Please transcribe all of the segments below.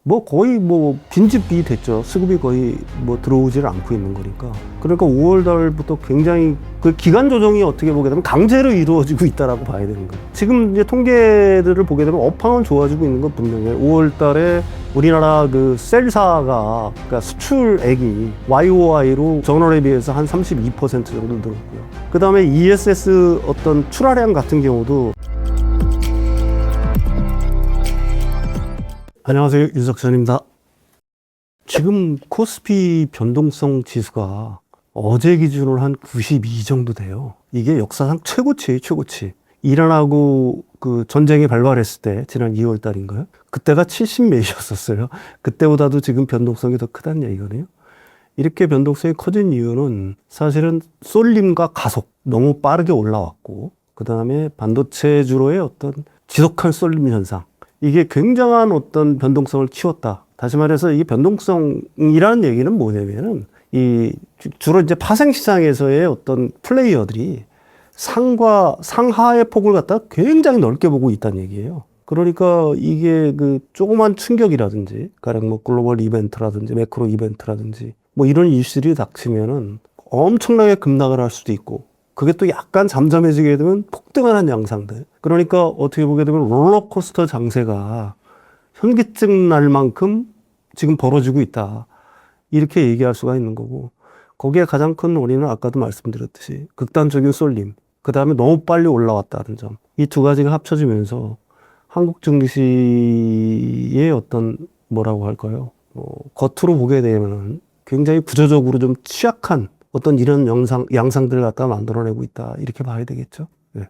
뭐 거의 뭐 빈집이 됐죠. 수급이 거의 뭐 들어오지를 않고 있는 거니까. 그러니까 5월 달부터 굉장히 그 기간 조정이 어떻게 보게 되면 강제로 이루어지고 있다라고 봐야 되는 거예요. 지금 이제 통계들을 보게 되면 업황은 좋아지고 있는 건 분명해요. 5월 달에 우리나라 그 셀사가 그러니까 수출액이 YOY로 전월에 비해서 한 32% 정도 늘었고요. 그 다음에 ESS 어떤 출하량 같은 경우도 안녕하세요, 윤석천입니다. 지금 코스피 변동성 지수가 어제 기준으로 한 92 정도 돼요. 이게 역사상 최고치예요, 최고치. 이란하고 그 전쟁이 발발했을 때 지난 2월 달인가요? 그때가 70 몇이었었어요. 그때보다도 지금 변동성이 더 크다는 얘기거든요. 이렇게 변동성이 커진 이유는 사실은 쏠림과 가속, 너무 빠르게 올라왔고, 그 다음에 반도체주로의 어떤 지속한 쏠림 현상, 이게 굉장한 어떤 변동성을 키웠다. 다시 말해서 이게 변동성이라는 얘기는 뭐냐면은 이 주로 이제 파생 시장에서의 어떤 플레이어들이 상하의 폭을 갖다 굉장히 넓게 보고 있다는 얘기예요. 그러니까 이게 그 조그만 충격이라든지 가령 뭐 글로벌 이벤트라든지 매크로 이벤트라든지 뭐 이런 이슈들이 닥치면은 엄청나게 급락을 할 수도 있고, 그게 또 약간 잠잠해지게 되면 폭등하는 양상들. 그러니까 어떻게 보게 되면 롤러코스터 장세가 현기증 날 만큼 지금 벌어지고 있다, 이렇게 얘기할 수가 있는 거고, 거기에 가장 큰 원인은 아까도 말씀드렸듯이 극단적인 쏠림, 그 다음에 너무 빨리 올라왔다는 점, 이 두 가지가 합쳐지면서 한국 증시의 어떤 뭐라고 할까요? 겉으로 보게 되면 굉장히 구조적으로 좀 취약한 어떤 이런 양상들을 갖다 만들어내고 있다, 이렇게 봐야 되겠죠. 네.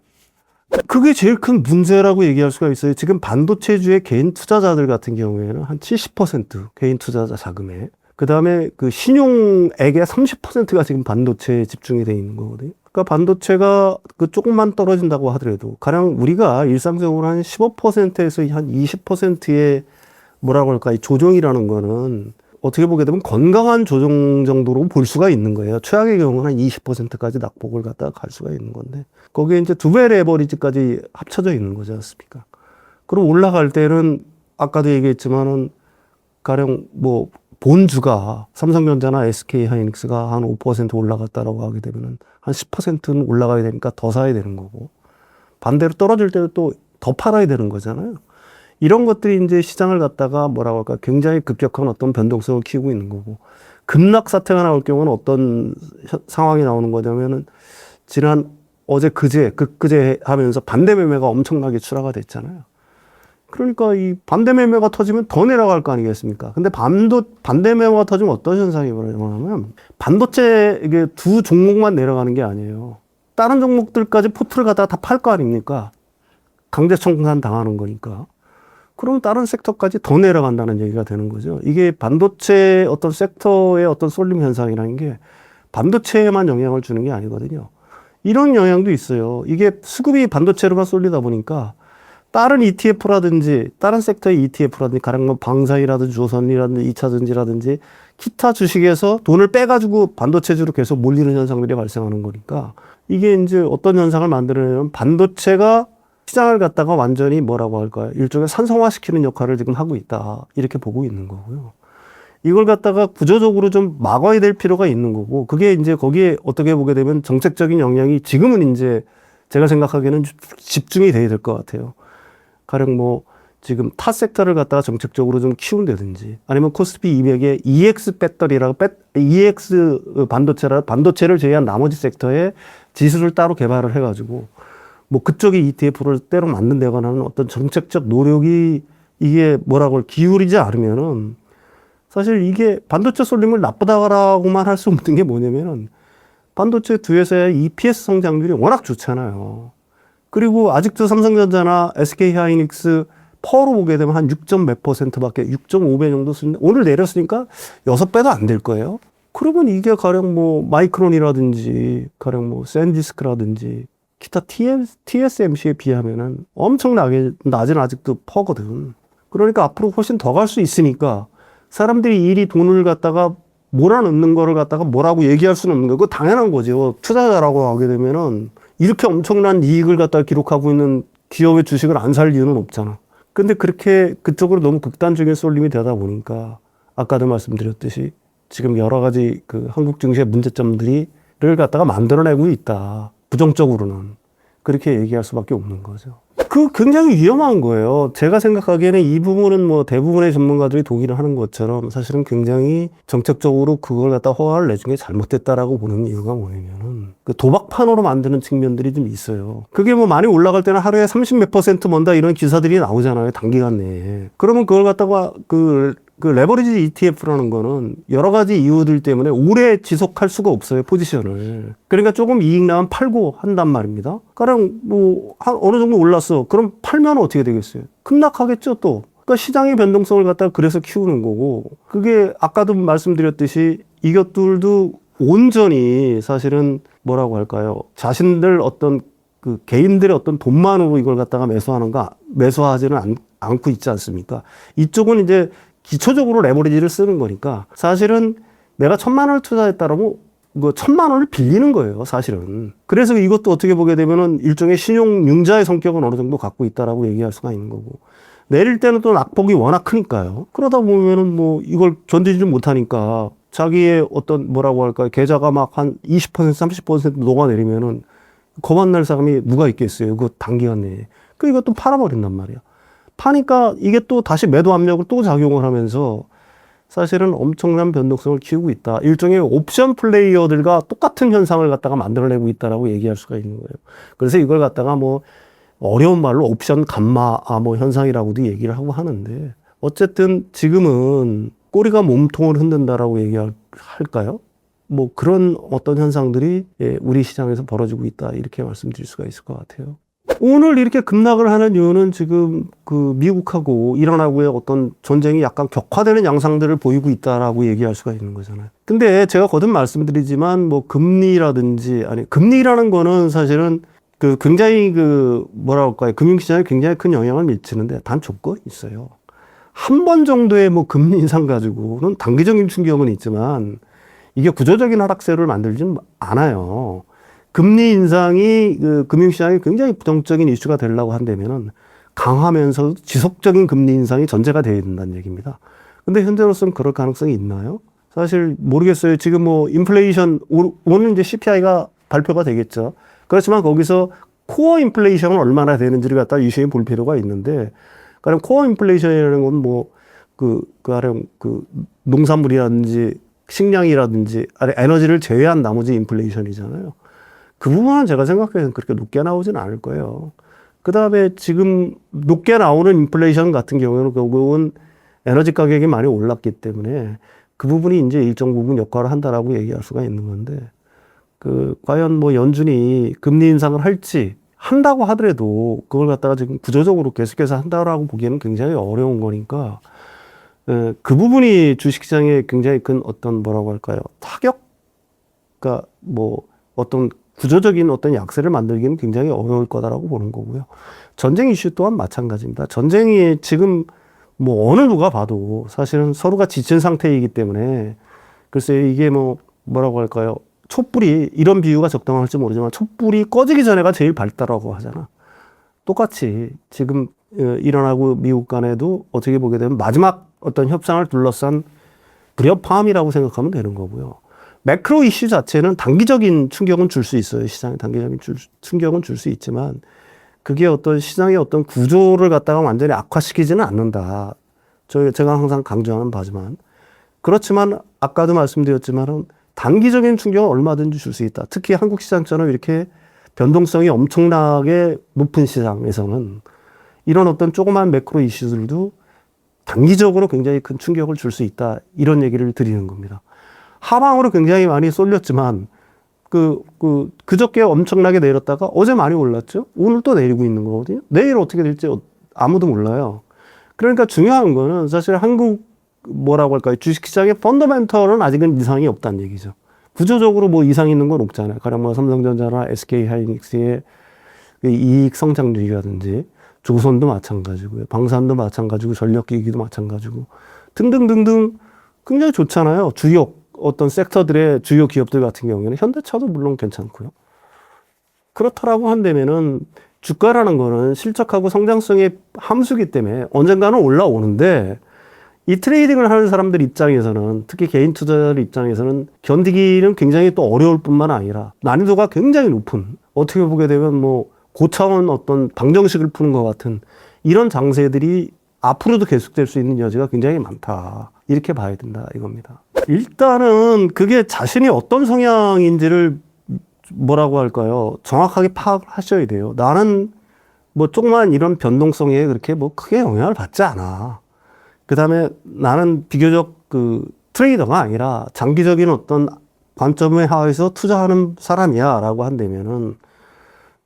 그게 제일 큰 문제라고 얘기할 수가 있어요. 지금 반도체주의 개인 투자자들 같은 경우에는 한 70% 개인 투자자 자금에, 그 다음에 그 신용액의 30%가 지금 반도체에 집중이 돼 있는 거거든요. 그러니까 반도체가 그 조금만 떨어진다고 하더라도 가령 우리가 일상적으로 한 15%에서 한 20%의 뭐라고 할까, 이 조정이라는 거는 어떻게 보게 되면 건강한 조정 정도로 볼 수가 있는 거예요. 최악의 경우는 한 20%까지 낙폭을 갖다가 갈 수가 있는 건데, 거기에 이제 두 배 레버리지까지 합쳐져 있는 거지 않습니까? 그럼 올라갈 때는 아까도 얘기했지만은 가령 뭐 본주가 삼성전자나 SK하이닉스가 한 5% 올라갔다라고 하게 되면은 한 10%는 올라가야 되니까 더 사야 되는 거고, 반대로 떨어질 때도 또 더 팔아야 되는 거잖아요. 이런 것들이 이제 시장을 갖다가 뭐라고 할까, 굉장히 급격한 어떤 변동성을 키우고 있는 거고, 급락 사태가 나올 경우는 어떤 상황이 나오는 거냐면은 지난 어제 그제 하면서 반대 매매가 엄청나게 출하가 됐잖아요. 그러니까 이 반대 매매가 터지면 더 내려갈 거 아니겠습니까? 근데 반대 매매가 터지면 어떤 현상이 벌어지냐면 반도체 이게 두 종목만 내려가는 게 아니에요. 다른 종목들까지 포트를 갖다가 다 팔 거 아닙니까? 강제 청산 당하는 거니까. 그러면 다른 섹터까지 더 내려간다는 얘기가 되는 거죠. 이게 반도체 어떤 섹터의 어떤 쏠림 현상이라는 게 반도체에만 영향을 주는 게 아니거든요. 이런 영향도 있어요. 이게 수급이 반도체로만 쏠리다 보니까 다른 ETF라든지 다른 섹터의 ETF라든지 가령 뭐 방사이라든지 조선이라든지 2차전지라든지 기타 주식에서 돈을 빼가지고 반도체주로 계속 몰리는 현상들이 발생하는 거니까, 이게 이제 어떤 현상을 만들어내면 반도체가 시장을 갖다가 완전히 뭐라고 할까요? 일종의 산성화시키는 역할을 지금 하고 있다, 이렇게 보고 있는 거고요. 이걸 갖다가 구조적으로 좀 막아야 될 필요가 있는 거고, 그게 이제 거기에 어떻게 보게 되면 정책적인 영향이 지금은 이제 제가 생각하기에는 집중이 돼야 될 것 같아요. 가령 뭐 지금 타 섹터를 갖다가 정책적으로 좀 키운다든지, 아니면 코스피 200에 EX 배터리라고 EX 반도체를 제외한 나머지 섹터에 지수를 따로 개발을 해가지고 뭐 그쪽에 ETF를 때로 만든다거나 하는 어떤 정책적 노력이 이게 뭐라고 기울이지 않으면은 사실 이게 반도체 쏠림을 나쁘다라고만 할 수 없는 게 뭐냐면은 반도체 두 회사의 EPS 성장률이 워낙 좋잖아요. 그리고 아직도 삼성전자나 SK하이닉스 퍼로 보게 되면 한 6점 몇 %밖에 6.5배 정도 수준인데 오늘 내렸으니까 6배도 안 될 거예요. 그러면 이게 가령 뭐 마이크론이라든지 가령 뭐 샌디스크라든지 기타 TSMC에 비하면은 엄청나게 낮은 아직도 퍼거든. 그러니까 앞으로 훨씬 더 갈 수 있으니까 사람들이 이리 돈을 갖다가 몰아넣는 거를 갖다가 뭐라고 얘기할 수는 없는 거예요. 그거 당연한 거죠. 투자자라고 하게 되면은 이렇게 엄청난 이익을 갖다가 기록하고 있는 기업의 주식을 안 살 이유는 없잖아. 근데 그렇게 그쪽으로 너무 극단적인 쏠림이 되다 보니까 아까도 말씀드렸듯이 지금 여러 가지 그 한국 증시의 문제점들을 갖다가 만들어내고 있다. 부정적으로는. 그렇게 얘기할 수밖에 없는 거죠. 그 굉장히 위험한 거예요. 제가 생각하기에는 이 부분은 뭐 대부분의 전문가들이 동의를 하는 것처럼 사실은 굉장히 정책적으로 그걸 갖다 허가를 내준 게 잘못됐다라고 보는 이유가 뭐냐면은 그 도박판으로 만드는 측면들이 좀 있어요. 그게 뭐 많이 올라갈 때는 하루에 30몇 % 먼다 이런 기사들이 나오잖아요. 단기간 내에. 그러면 그걸 갖다가 그 레버리지 ETF라는 거는 여러 가지 이유들 때문에 오래 지속할 수가 없어요, 포지션을. 그러니까 조금 이익 나면 팔고 한단 말입니다. 가령 뭐, 어느 정도 올랐어. 그럼 팔면 어떻게 되겠어요? 급락하겠죠, 또. 그러니까 시장의 변동성을 갖다가 그래서 키우는 거고, 그게 아까도 말씀드렸듯이 이것들도 온전히 사실은 뭐라고 할까요? 자신들 어떤 그 개인들의 어떤 돈만으로 이걸 갖다가 매수하지는 않고 있지 않습니까? 이쪽은 이제 기초적으로 레버리지를 쓰는 거니까 사실은 내가 1,000만 원을 투자했다라고 그 1,000만 원을 빌리는 거예요, 사실은. 그래서 이것도 어떻게 보게 되면은 일종의 신용 융자의 성격은 어느 정도 갖고 있다라고 얘기할 수가 있는 거고. 내릴 때는 또 낙폭이 워낙 크니까요. 그러다 보면은 뭐 이걸 견디지 못하니까 자기의 어떤 뭐라고 할까요? 계좌가 막 한 20%, 30% 녹아내리면은 겁안 날 사람이 누가 있겠어요? 그 단기간 내에. 그 이것도 팔아버린단 말이야. 파니까 이게 또 다시 매도 압력을 또 작용을 하면서 사실은 엄청난 변동성을 키우고 있다. 일종의 옵션 플레이어들과 똑같은 현상을 갖다가 만들어내고 있다라고 얘기할 수가 있는 거예요. 그래서 이걸 갖다가 뭐 어려운 말로 옵션 감마 뭐 현상이라고도 얘기를 하고 하는데 어쨌든 지금은 꼬리가 몸통을 흔든다라고 얘기할까요? 뭐 그런 어떤 현상들이 우리 시장에서 벌어지고 있다. 이렇게 말씀드릴 수가 있을 것 같아요. 오늘 이렇게 급락을 하는 이유는 지금 그 미국하고 이란하고의 어떤 전쟁이 약간 격화되는 양상들을 보이고 있다라고 얘기할 수가 있는 거잖아요. 근데 제가 거듭 말씀드리지만 뭐 금리라든지 금리라는 거는 사실은 그 굉장히 그 뭐라 할까요? 금융시장에 굉장히 큰 영향을 미치는데 단 조건이 있어요. 한 번 정도의 뭐 금리 인상 가지고는 단기적인 충격은 있지만 이게 구조적인 하락세를 만들지는 않아요. 금리 인상이 그 금융시장에 굉장히 부정적인 이슈가 되려고 한다면은 강하면서 지속적인 금리 인상이 전제가 되어야 된다는 얘기입니다. 근데 현재로서는 그럴 가능성이 있나요? 사실 모르겠어요. 지금 뭐 인플레이션, 오늘 이제 CPI가 발표가 되겠죠. 그렇지만 거기서 코어 인플레이션은 얼마나 되는지를 갖다 유심히 볼 필요가 있는데, 그럼 코어 인플레이션이라는 건 뭐, 가령 농산물이라든지 식량이라든지 에너지를 제외한 나머지 인플레이션이잖아요. 그 부분은 제가 생각해서는 그렇게 높게 나오지는 않을 거예요. 그 다음에 지금 높게 나오는 인플레이션 같은 경우에는 결국은 에너지 가격이 많이 올랐기 때문에 그 부분이 이제 일정 부분 역할을 한다라고 얘기할 수가 있는 건데, 과연 뭐 연준이 금리 인상을 한다고 하더라도 그걸 갖다가 지금 구조적으로 계속해서 한다라고 보기에는 굉장히 어려운 거니까, 그 부분이 주식시장에 굉장히 큰 어떤 뭐라고 할까요? 타격과 뭐 어떤 구조적인 어떤 약세를 만들기는 굉장히 어려울 거다라고 보는 거고요. 전쟁 이슈 또한 마찬가지입니다. 전쟁이 지금 뭐 어느 누가 봐도 사실은 서로가 지친 상태이기 때문에 글쎄요, 이게 뭐라고 할까요? 촛불이, 이런 비유가 적당할지 모르지만 촛불이 꺼지기 전에가 제일 밝다라고 하잖아. 똑같이 지금 이란하고 미국 간에도 어떻게 보게 되면 마지막 어떤 협상을 둘러싼 불협화음이라고 생각하면 되는 거고요. 매크로 이슈 자체는 단기적인 충격은 줄 수 있어요. 시장에 단기적인 충격은 줄 수 있지만 그게 어떤 시장의 어떤 구조를 갖다가 완전히 악화시키지는 않는다. 제가 항상 강조하는 바지만. 그렇지만 아까도 말씀드렸지만은 단기적인 충격은 얼마든지 줄 수 있다. 특히 한국 시장처럼 이렇게 변동성이 엄청나게 높은 시장에서는 이런 어떤 조그만 매크로 이슈들도 단기적으로 굉장히 큰 충격을 줄 수 있다. 이런 얘기를 드리는 겁니다. 하방으로 굉장히 많이 쏠렸지만 그저께 엄청나게 내렸다가 어제 많이 올랐죠. 오늘 또 내리고 있는 거거든요. 내일 어떻게 될지 아무도 몰라요. 그러니까 중요한 거는 사실 한국 뭐라고 할까요? 주식시장의 펀더멘털은 아직은 이상이 없다는 얘기죠. 구조적으로 뭐 이상 있는 건 없잖아요. 가령 뭐 삼성전자나 SK하이닉스의 이익 성장률이라든지 조선도 마찬가지고요. 방산도 마찬가지고 전력기기도 마찬가지고 등등등등 굉장히 좋잖아요. 주요 어떤 섹터들의 주요 기업들 같은 경우에는 현대차도 물론 괜찮고요. 그렇다라고 한다면은 주가라는 거는 실적하고 성장성의 함수기 때문에 언젠가는 올라오는데 이 트레이딩을 하는 사람들 입장에서는 특히 개인 투자자들 입장에서는 견디기는 굉장히 또 어려울 뿐만 아니라 난이도가 굉장히 높은 어떻게 보게 되면 뭐 고차원 어떤 방정식을 푸는 것 같은 이런 장세들이 앞으로도 계속될 수 있는 여지가 굉장히 많다. 이렇게 봐야 된다 이겁니다. 일단은 그게 자신이 어떤 성향인지를 뭐라고 할까요? 정확하게 파악을 하셔야 돼요. 나는 뭐 조그만 이런 변동성에 그렇게 뭐 크게 영향을 받지 않아. 그 다음에 나는 비교적 그 트레이더가 아니라 장기적인 어떤 관점에 하에서 투자하는 사람이야 라고 한다면은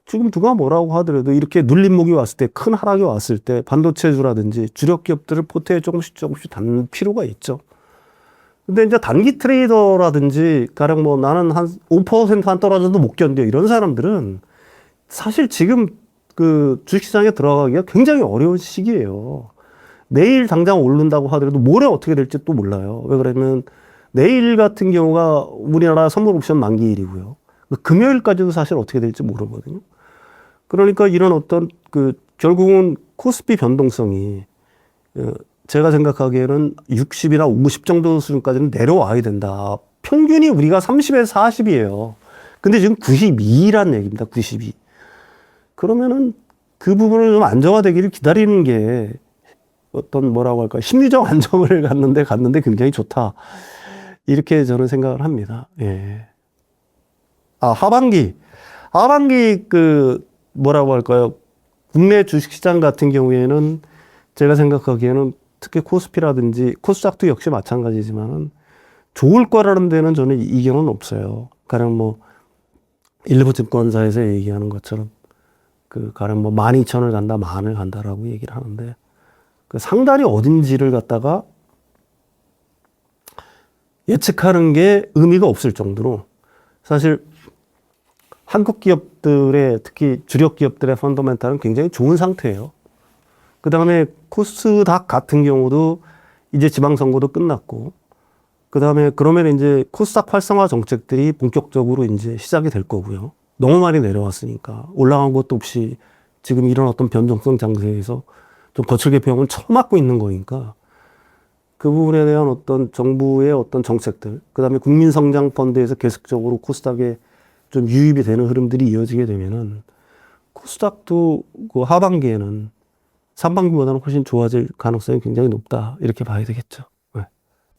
지금 누가 뭐라고 하더라도 이렇게 눌림목이 왔을 때 큰 하락이 왔을 때 반도체주라든지 주력 기업들을 포트에 조금씩 담는 필요가 있죠. 근데 이제 단기 트레이더라든지 가령 뭐 나는 한 5%한 떨어져도 못 견뎌 이런 사람들은 사실 지금 그 주식시장에 들어가기가 굉장히 어려운 시기예요. 내일 당장 오른다고 하더라도 모레 어떻게 될지 또 몰라요. 왜 그러면 내일 같은 경우가 우리나라 선물 옵션 만기일이고요. 금요일까지도 사실 어떻게 될지 모르거든요. 그러니까 이런 어떤 그 결국은 코스피 변동성이 제가 생각하기에는 60이나 50 정도 수준까지는 내려와야 된다. 평균이 우리가 30에서 40이에요. 근데 지금 92란 얘기입니다. 92. 그러면은 그 부분을 좀 안정화되기를 기다리는 게 어떤 뭐라고 할까 심리적 안정을 갔는데 굉장히 좋다. 이렇게 저는 생각을 합니다. 예. 아, 하반기 그 뭐라고 할까요? 국내 주식시장 같은 경우에는 제가 생각하기에는 특히 코스피라든지 코스닥도 역시 마찬가지지만은 좋을 거라는 데는 저는 이견은 없어요. 가령 뭐 일부 증권사에서 얘기하는 것처럼 그 가령 뭐 12,000을 간다, 10,000을 간다라고 얘기를 하는데 그 상단이 어딘지를 갖다가 예측하는 게 의미가 없을 정도로 사실 한국 기업들의 특히 주력 기업들의 펀더멘탈은 굉장히 좋은 상태예요. 그 다음에 코스닥 같은 경우도 이제 지방선거도 끝났고, 그 다음에 그러면 이제 코스닥 활성화 정책들이 본격적으로 이제 시작이 될 거고요. 너무 많이 내려왔으니까 올라간 것도 없이 지금 이런 어떤 변동성 장세에서 좀 거칠게 병을 쳐맞고 있는 거니까 그 부분에 대한 어떤 정부의 어떤 정책들, 그 다음에 국민성장펀드에서 계속적으로 코스닥에 좀 유입이 되는 흐름들이 이어지게 되면은 코스닥도 그 하반기에는 상반기보다는 훨씬 좋아질 가능성이 굉장히 높다. 이렇게 봐야 되겠죠. 네.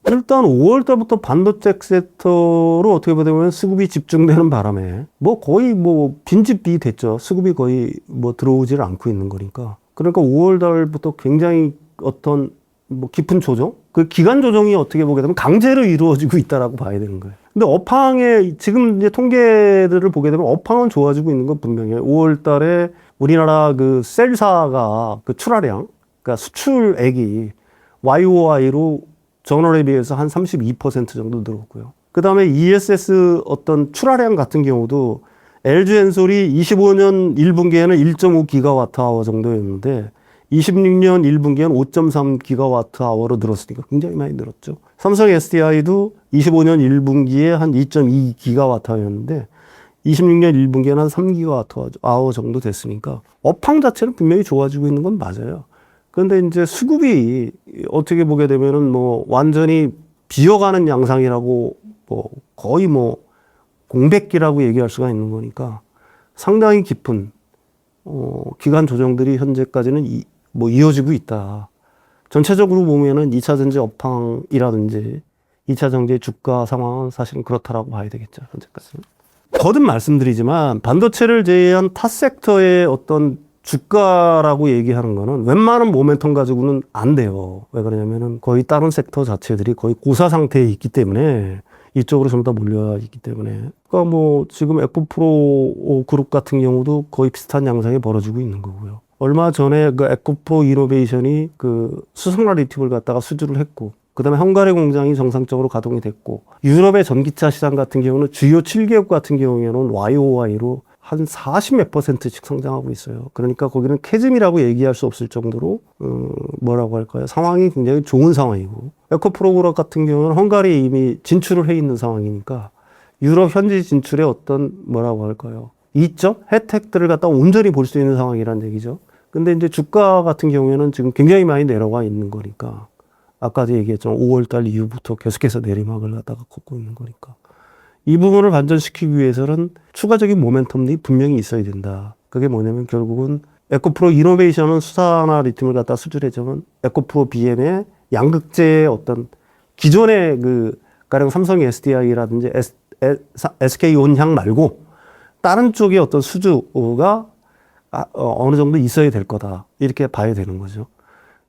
일단 5월 달부터 반도체 섹터로 어떻게 보면 수급이 집중되는 바람에 뭐 거의 뭐 빈집비 됐죠. 수급이 거의 뭐 들어오지를 않고 있는 거니까. 그러니까 5월 달부터 굉장히 어떤 뭐 깊은 조정? 그 기간 조정이 어떻게 보게 되면 강제로 이루어지고 있다라고 봐야 되는 거예요. 근데 업황에 지금 이제 통계들을 보게 되면 업황은 좋아지고 있는 건 분명해요. 5월 달에 우리나라 그 셀사가 그 출하량, 그러니까 수출액이 YOY로 전월에 비해서 한 32% 정도 늘었고요. 그 다음에 ESS 어떤 출하량 같은 경우도 LG엔솔이 25년 1분기에는 1.5기가와트아워 정도였는데 26년 1분기에는 5.3기가와트아워로 늘었으니까 굉장히 많이 늘었죠. 삼성 SDI도 25년 1분기에 한 2.2기가와트아워였는데 26년 1분기에는 한 3기가와트아워 정도 됐으니까 업황 자체는 분명히 좋아지고 있는 건 맞아요. 그런데 이제 수급이 어떻게 보게 되면은 뭐 완전히 비어가는 양상이라고 뭐 거의 뭐 공백기라고 얘기할 수가 있는 거니까 상당히 깊은 기간 조정들이 현재까지는 뭐 이어지고 있다. 전체적으로 보면은 2차 전지 업황이라든지 2차 전지 주가 상황은 사실은 그렇다라고 봐야 되겠죠. 현재까지는. 거듭 말씀드리지만 반도체를 제외한 타 섹터의 어떤 주가라고 얘기하는 거는 웬만한 모멘텀 가지고는 안 돼요. 왜 그러냐면은 거의 다른 섹터 자체들이 거의 고사 상태에 있기 때문에 이쪽으로 전부 다 몰려 있기 때문에. 그러니까 뭐 지금 에코프로 그룹 같은 경우도 거의 비슷한 양상이 벌어지고 있는 거고요. 얼마 전에 그 에코프로 이노베이션이 그 수성 라디튬을 갖다가 수주를 했고, 그 다음에 헝가리 공장이 정상적으로 가동이 됐고, 유럽의 전기차 시장 같은 경우는 주요 7개국 같은 경우에는 YOY로 한 40몇 %씩 성장하고 있어요. 그러니까 거기는 캐즘이라고 얘기할 수 없을 정도로 뭐라고 할까요? 상황이 굉장히 좋은 상황이고, 에코프로그룹 같은 경우는 헝가리에 이미 진출을 해 있는 상황이니까 유럽 현지 진출의 어떤 뭐라고 할까요? 이점 혜택들을 갖다 온전히 볼 수 있는 상황이란 얘기죠. 근데 이제 주가 같은 경우에는 지금 굉장히 많이 내려가 있는 거니까 아까도 얘기했지만 5월달 이후부터 계속해서 내리막을 갖다가 걷고 있는 거니까 이 부분을 반전시키기 위해서는 추가적인 모멘텀이 분명히 있어야 된다. 그게 뭐냐면 결국은 에코프로 이노베이션은 수산화 리튬을 갖다 수출해주면 에코프로 BM의 양극재의 어떤 기존의 그 가령 삼성 SDI라든지 SK 온향 말고 다른 쪽의 어떤 수주가 어느 정도 있어야 될 거다. 이렇게 봐야 되는 거죠.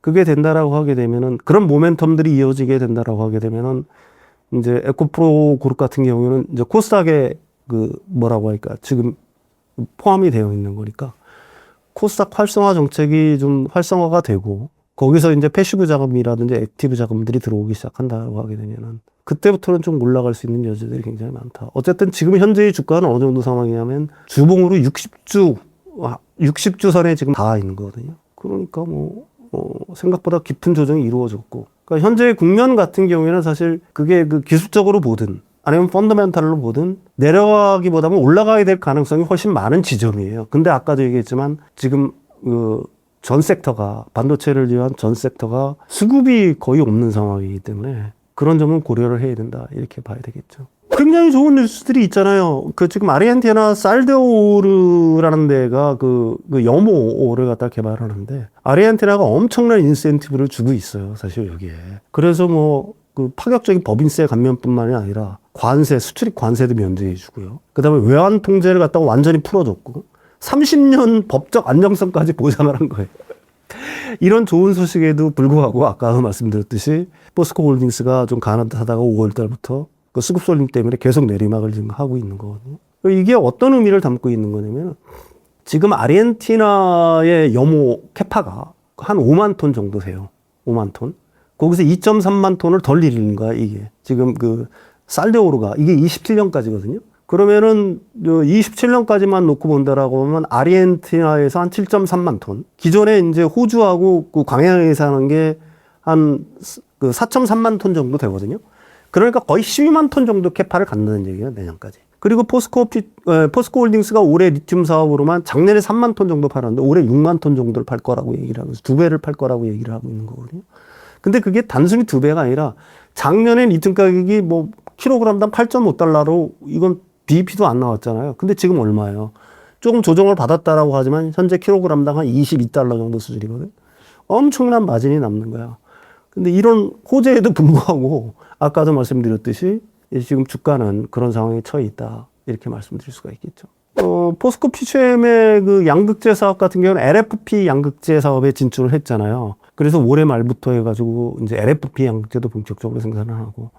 그게 된다라고 하게 되면은 그런 모멘텀들이 이어지게 된다라고 하게 되면은 이제 에코프로 그룹 같은 경우는 이제 코스닥에 그 뭐라고 할까 지금 포함이 되어 있는 거니까 코스닥 활성화 정책이 좀 활성화가 되고 거기서 이제 패시브 자금이라든지 액티브 자금들이 들어오기 시작한다고 하게 되면은 그때부터는 좀 올라갈 수 있는 여지들이 굉장히 많다. 어쨌든 지금 현재의 주가는 어느 정도 상황이냐면 주봉으로 60주 선에 지금 닿아 있는 거거든요. 그러니까 생각보다 깊은 조정이 이루어졌고 그러니까 현재의 국면 같은 경우에는 사실 그게 그 기술적으로 보든 아니면 펀더멘탈로 보든 내려가기보다는 올라가야 될 가능성이 훨씬 많은 지점이에요. 근데 아까도 얘기했지만 지금 전 섹터가 반도체를 위한 전 섹터가 수급이 거의 없는 상황이기 때문에 그런 점은 고려를 해야 된다 이렇게 봐야 되겠죠. 굉장히 좋은 뉴스들이 있잖아요. 그 지금 아르헨티나 살데오르라는 데가 그 염호를 갖다 개발하는데 아르헨티나가 엄청난 인센티브를 주고 있어요. 사실 여기에. 그래서 그 파격적인 법인세 감면뿐만이 아니라 관세, 수출입 관세도 면제해 주고요. 그다음에 외환 통제를 갖다가 완전히 풀어줬고 30년 법적 안정성까지 보장을 한 거예요. 이런 좋은 소식에도 불구하고 아까 말씀드렸듯이 포스코 홀딩스가 좀 가난하다가 5월 달부터 그 수급 쏠림 때문에 계속 내리막을 지금 하고 있는 거거든요. 이게 어떤 의미를 담고 있는 거냐면 지금 아르헨티나의 염호 캐파가 한 5만 톤 정도 돼요. 5만 톤. 거기서 2.3만 톤을 덜 일리는 거야, 이게. 지금 그 살데오르가 이게 27년까지거든요. 그러면은 27년까지만 놓고 본다라고 하면 아르헨티나에서 한 7.3만 톤. 기존에 이제 호주하고 그 광양에서 하는 게 한 그 4.3만 톤 정도 되거든요. 그러니까 거의 12만 톤 정도 캐파를 갖는다는 얘기예요, 내년까지. 그리고 포스코 홀딩스가 올해 리튬 사업으로만 작년에 3만 톤 정도 팔았는데 올해 6만 톤 정도를 팔 거라고 얘기를 하고 2배를 팔 거라고 얘기를 하고 있는 거거든요. 근데 그게 단순히 2배가 아니라 작년에 리튬 가격이 킬로그램당 8.5달러로 이건 BEP도 안 나왔잖아요. 근데 지금 얼마예요? 조금 조정을 받았다라고 하지만 현재 킬로그램당 한 22달러 정도 수준이거든. 엄청난 마진이 남는 거야. 근데 이런 호재에도 불구하고 아까도 말씀드렸듯이 지금 주가는 그런 상황에 처해 있다. 이렇게 말씀드릴 수가 있겠죠. 포스코 피체엠의 그 양극재 사업 같은 경우는 LFP 양극재 사업에 진출을 했잖아요. 그래서 올해 말부터 해가지고 이제 LFP 양극재도 본격적으로 생산을 하고.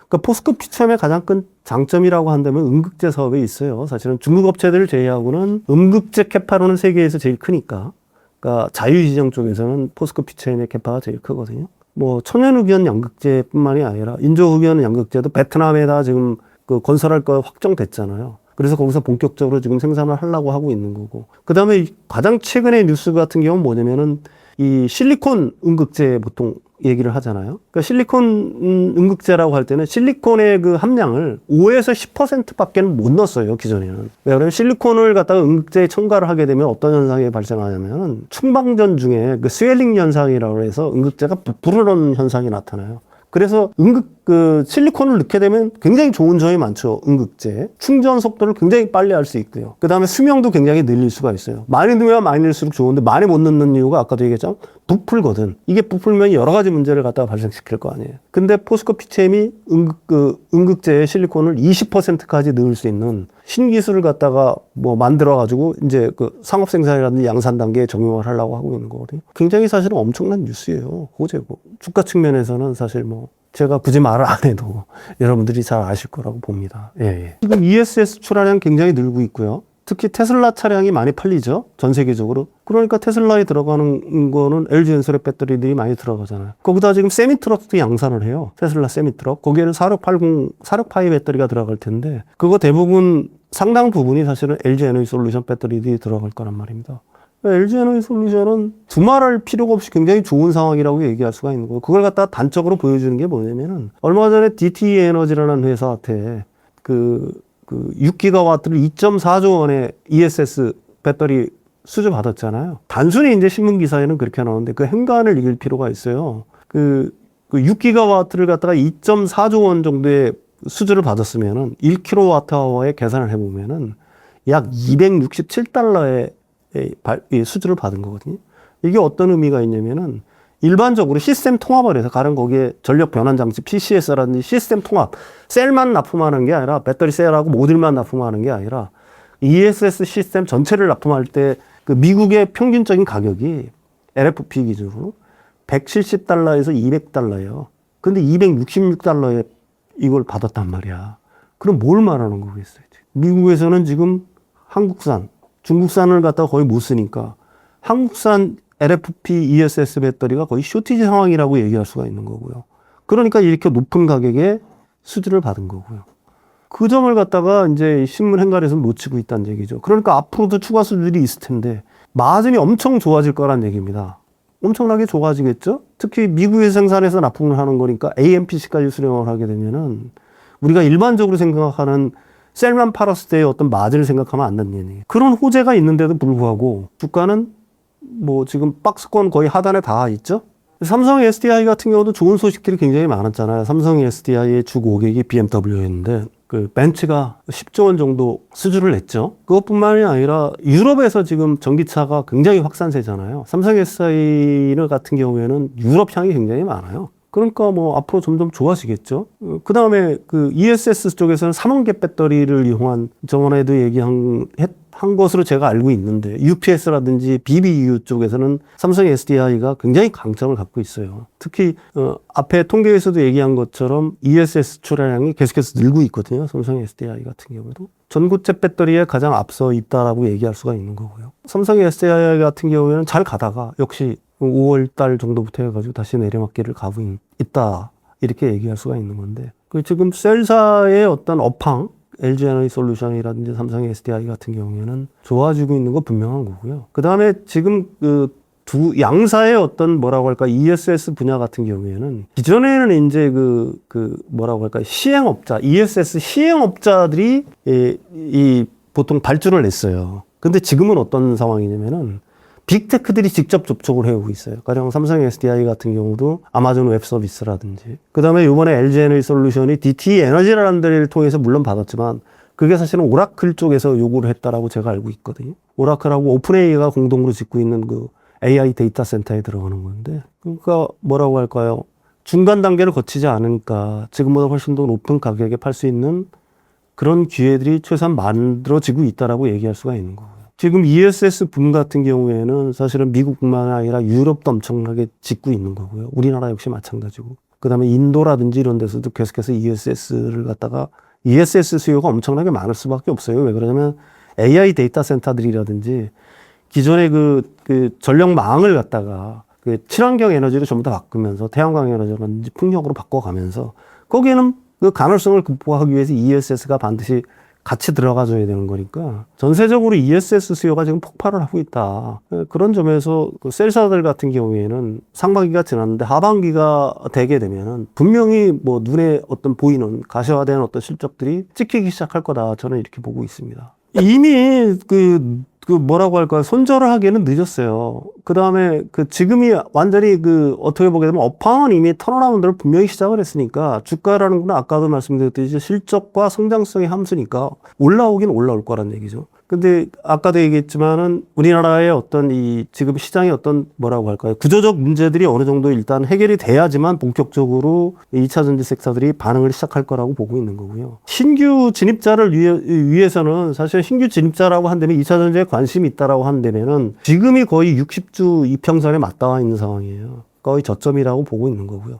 그러니까 포스코 피체엠의 가장 큰 장점이라고 한다면 음극재 사업에 있어요. 사실은 중국 업체들을 제외하고는 음극재 캐파로는 세계에서 제일 크니까. 그러니까 자유시장 쪽에서는 포스코 피체엠의 캐파가 제일 크거든요. 천연흡연 양극재뿐만이 아니라 인조흡연 양극재도 베트남에다 지금 그 건설할 거 확정됐잖아요. 그래서 거기서 본격적으로 지금 생산을 하려고 하고 있는 거고. 그 다음에 가장 최근의 뉴스 같은 경우는 뭐냐면은 이 실리콘 음극재 보통 얘기를 하잖아요. 그러니까 실리콘 음극재라고 할 때는 실리콘의 그 함량을 5에서 10%밖에 못 넣었어요, 기존에는. 왜 그러냐면 실리콘을 갖다가 음극재에 첨가를 하게 되면 어떤 현상이 발생하냐면 충방전 중에 그 스웰링 현상이라고 해서 음극재가 부풀어오는 현상이 나타나요. 그래서 실리콘을 넣게 되면 굉장히 좋은 점이 많죠. 음극재. 충전 속도를 굉장히 빨리 할 수 있고요. 그 다음에 수명도 굉장히 늘릴 수가 있어요. 많이 넣으면 많이 넣을수록 좋은데 많이 못 넣는 이유가 아까도 얘기했죠. 부풀거든. 이게 부풀면 여러 가지 문제를 갖다가 발생시킬 거 아니에요. 근데 포스코 피체엠이 음극재의 실리콘을 20%까지 넣을 수 있는 신기술을 갖다가 만들어가지고 이제 그 상업 생산이라든지 양산 단계에 적용을 하려고 하고 있는 거거든요. 굉장히 사실은 엄청난 뉴스예요. 호재고. 주가 측면에서는 사실 제가 굳이 말을 안 해도 여러분들이 잘 아실 거라고 봅니다. 예. 지금 ESS 출하량 굉장히 늘고 있고요. 특히 테슬라 차량이 많이 팔리죠. 전 세계적으로. 그러니까 테슬라에 들어가는 거는 LG엔솔의 배터리들이 많이 들어가잖아요. 거기다 지금 세미트럭도 양산을 해요. 테슬라 세미트럭. 거기에는 4680 배터리가 들어갈 텐데 그거 대부분 상당 부분이 사실은 LG에너지솔루션 배터리들이 들어갈 거란 말입니다. LG에너지솔루션은 두말할 필요가 없이 굉장히 좋은 상황이라고 얘기할 수가 있는 거고 그걸 갖다 단적으로 보여주는 게 뭐냐면은 얼마 전에 DTE 에너지라는 회사한테 그 그 6기가와트를 2.4조 원의 ESS 배터리 수주 받았잖아요. 단순히 이제 신문 기사에는 그렇게 나오는데 그 행간을 읽을 필요가 있어요. 그 6기가와트를 갖다가 2.4조 원 정도의 수주를 받았으면은 1kWh의 계산을 해보면은 약 267달러의 수주를 받은 거거든요. 이게 어떤 의미가 있냐면은 일반적으로 시스템 통합을 해서 가령 거기에 전력 변환 장치 PCS라든지 시스템 통합, 셀만 납품하는 게 아니라 배터리 셀하고 모듈만 납품하는 게 아니라 ESS 시스템 전체를 납품할 때 그 미국의 평균적인 가격이 LFP 기준으로 170달러에서 200달러예요. 근데 266달러에 이걸 받았단 말이야. 그럼 뭘 말하는 거겠어요? 미국에서는 지금 한국산, 중국산을 갖다가 거의 못 쓰니까 한국산 LFP ESS 배터리가 거의 쇼티지 상황이라고 얘기할 수가 있는 거고요. 그러니까 이렇게 높은 가격에 수주를 받은 거고요. 그 점을 갖다가 이제 신문 행간에서 놓치고 있다는 얘기죠. 그러니까 앞으로도 추가 수주들이 있을 텐데 마진이 엄청 좋아질 거란 얘기입니다. 엄청나게 좋아지겠죠? 특히 미국에서 생산해서 납품을 하는 거니까 AMPC까지 수령을 하게 되면은 우리가 일반적으로 생각하는 셀만 팔았을 때의 어떤 마진을 생각하면 안 된다는 얘기예요. 그런 호재가 있는데도 불구하고 주가는 뭐 지금 박스권 거의 하단에 다 있죠? 삼성 SDI 같은 경우도 좋은 소식들이 굉장히 많았잖아요. 삼성 SDI의 주 고객이 BMW였는데 그 벤츠가 10조 원 정도 수주를 냈죠. 그것뿐만이 아니라 유럽에서 지금 전기차가 굉장히 확산세잖아요. 삼성 SDI 같은 경우에는 유럽 향이 굉장히 많아요. 그러니까 뭐 앞으로 점점 좋아지겠죠. 그 다음에 그 ESS 쪽에서는 3원계 배터리를 이용한 저번에도 얘기한 것으로 제가 알고 있는데 UPS라든지 BBU 쪽에서는 삼성 SDI가 굉장히 강점을 갖고 있어요. 특히 앞에 통계에서도 얘기한 것처럼 ESS 출하량이 계속해서 늘고 있거든요. 삼성 SDI 같은 경우에도. 전고체 배터리에 가장 앞서 있다라고 얘기할 수가 있는 거고요. 삼성 SDI 같은 경우에는 잘 가다가 역시 5월 달 정도부터 해가지고 다시 내리막길을 가고 있다. 이렇게 얘기할 수가 있는 건데. 지금 셀사의 어떤 업황, LG 에너지 솔루션이라든지 삼성 SDI 같은 경우에는 좋아지고 있는 거 분명한 거고요. 그 다음에 지금 두 양사의 어떤 뭐라고 할까 ESS 분야 같은 경우에는 기존에는 이제 뭐라고 할까 시행업자, ESS 시행업자들이 보통 발주를 냈어요. 근데 지금은 어떤 상황이냐면은 빅테크들이 직접 접촉을 해오고 있어요. 가령 삼성 SDI 같은 경우도 아마존 웹 서비스라든지. 그 다음에 이번에 LG 에너지 솔루션이 DTE 에너지라는 데를 통해서 물론 받았지만 그게 사실은 오라클 쪽에서 요구를 했다라고 제가 알고 있거든요. 오라클하고 오픈AI가 공동으로 짓고 있는 그 AI 데이터 센터에 들어가는 건데. 그러니까 뭐라고 할까요? 중간 단계를 거치지 않으니까 지금보다 훨씬 더 높은 가격에 팔 수 있는 그런 기회들이 최소한 만들어지고 있다라고 얘기할 수가 있는 거고요. 지금 ESS 붐 같은 경우에는 사실은 미국뿐만 아니라 유럽도 엄청나게 짓고 있는 거고요. 우리나라 역시 마찬가지고. 그 다음에 인도라든지 이런 데서도 계속해서 ESS를 갖다가 ESS 수요가 엄청나게 많을 수밖에 없어요. 왜 그러냐면 AI 데이터 센터들이라든지 기존의 그 전력망을 갖다가 그 친환경 에너지로 전부 다 바꾸면서 태양광 에너지라든지 풍력으로 바꿔가면서 거기에는 그 가능성을 극복하기 위해서 ESS가 반드시 같이 들어가줘야 되는 거니까 전세적으로 ESS 수요가 지금 폭발을 하고 있다. 그런 점에서 그 셀사들 같은 경우에는 상반기가 지났는데 하반기가 되게 되면은 분명히 뭐 눈에 어떤 보이는 가시화된 어떤 실적들이 찍히기 시작할 거다. 저는 이렇게 보고 있습니다. 이미 뭐라고 할까요? 손절을 하기에는 늦었어요. 그 다음에 지금이 완전히 어떻게 보게 되면 업황은 이미 턴어라운드를 분명히 시작을 했으니까 주가라는 건 아까도 말씀드렸듯이 실적과 성장성의 함수니까 올라오긴 올라올 거란 얘기죠. 근데 아까도 얘기했지만은 우리나라의 어떤 지금 시장의 어떤 뭐라고 할까요? 구조적 문제들이 어느 정도 일단 해결이 돼야지만 본격적으로 2차 전지 섹터들이 반응을 시작할 거라고 보고 있는 거고요. 신규 진입자를 위해서는 사실 신규 진입자라고 한다면 2차 전지에 관심이 있다라고 한다면은 지금이 거의 60주 이평선에 맞닿아 있는 상황이에요. 거의 저점이라고 보고 있는 거고요.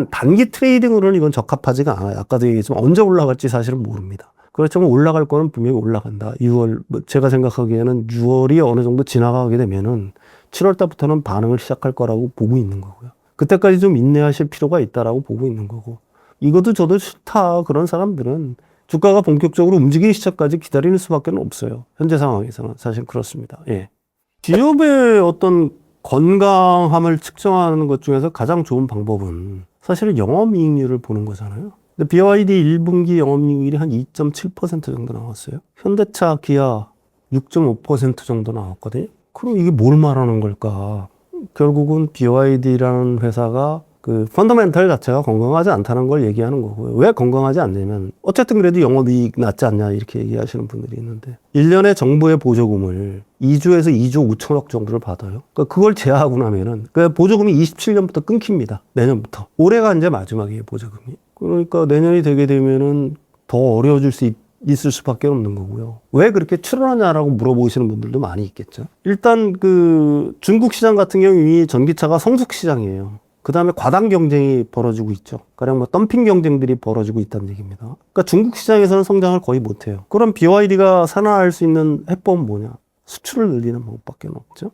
단기 트레이딩으로는 이건 적합하지가 않아요. 아까도 얘기했지만 언제 올라갈지 사실은 모릅니다. 그렇지만 올라갈 거는 분명히 올라간다. 6월, 제가 생각하기에는 6월이 어느 정도 지나가게 되면은 7월 달부터는 반응을 시작할 거라고 보고 있는 거고요. 그때까지 좀 인내하실 필요가 있다라고 보고 있는 거고. 이것도 저도 싫다. 그런 사람들은 주가가 본격적으로 움직이기 시작까지 기다리는 수밖에 없어요. 현재 상황에서는 사실 그렇습니다. 예. 기업의 어떤 건강함을 측정하는 것 중에서 가장 좋은 방법은 사실은 영업이익률을 보는 거잖아요. 근데 BYD 1분기 영업이익률이 한 2.7% 정도 나왔어요. 현대차, 기아 6.5% 정도 나왔거든요. 그럼 이게 뭘 말하는 걸까? 결국은 BYD라는 회사가 그 펀더멘털 자체가 건강하지 않다는 걸 얘기하는 거고요. 왜 건강하지 않냐면 어쨌든 그래도 영업이익 낮지 않냐 이렇게 얘기하시는 분들이 있는데 1년에 정부의 보조금을 2조에서 2조 5천억 정도를 받아요. 그러니까 그걸 제하고 나면은 그 보조금이 27년부터 끊깁니다. 내년부터. 올해가 이제 마지막이에요, 보조금이. 그러니까 내년이 되게 되면은 더 어려워질 수 있을 수밖에 없는 거고요. 왜 그렇게 출원하냐라고 물어보시는 분들도 많이 있겠죠. 일단 그 중국 시장 같은 경우 이미 전기차가 성숙 시장이에요. 그 다음에 과당 경쟁이 벌어지고 있죠. 가령 뭐 덤핑 경쟁들이 벌어지고 있다는 얘기입니다. 그러니까 중국 시장에서는 성장을 거의 못해요. 그럼 BYD가 산화할 수 있는 해법은 뭐냐? 수출을 늘리는 방법밖에 없죠.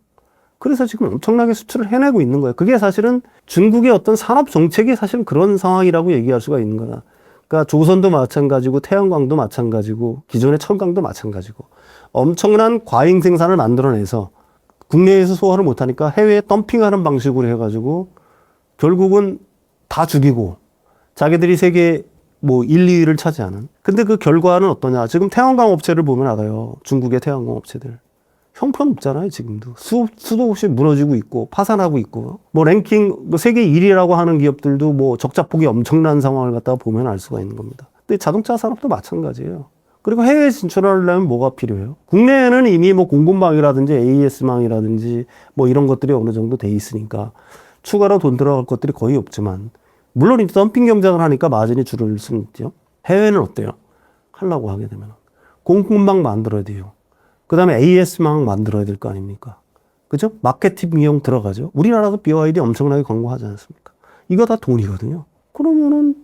그래서 지금 엄청나게 수출을 해내고 있는 거예요. 그게 사실은 중국의 어떤 산업 정책이 사실은 그런 상황이라고 얘기할 수가 있는 거다. 그러니까 조선도 마찬가지고 태양광도 마찬가지고 기존의 철강도 마찬가지고 엄청난 과잉 생산을 만들어내서 국내에서 소화를 못하니까 해외에 덤핑하는 방식으로 해가지고 결국은 다 죽이고 자기들이 세계 뭐 1, 2위를 차지하는. 근데 그 결과는 어떠냐. 지금 태양광 업체를 보면 알아요. 중국의 태양광 업체들. 형편없잖아요, 지금도. 수도 없이 무너지고 있고, 파산하고 있고. 뭐 랭킹, 뭐 세계 1위라고 하는 기업들도 뭐 적자폭이 엄청난 상황을 갖다가 보면 알 수가 있는 겁니다. 근데 자동차 산업도 마찬가지예요. 그리고 해외에 진출하려면 뭐가 필요해요? 국내에는 이미 뭐 공급망이라든지 AS망이라든지 뭐 이런 것들이 어느 정도 돼 있으니까 추가로 돈 들어갈 것들이 거의 없지만, 물론 이제 덤핑 경쟁을 하니까 마진이 줄을 수는 있죠. 해외는 어때요? 하려고 하게 되면. 공급망 만들어야 돼요. 그 다음에 AS망 만들어야 될 거 아닙니까? 그죠? 마케팅 비용 들어가죠. 우리나라도 BYD 엄청나게 광고하지 않습니까? 이거 다 돈이거든요. 그러면은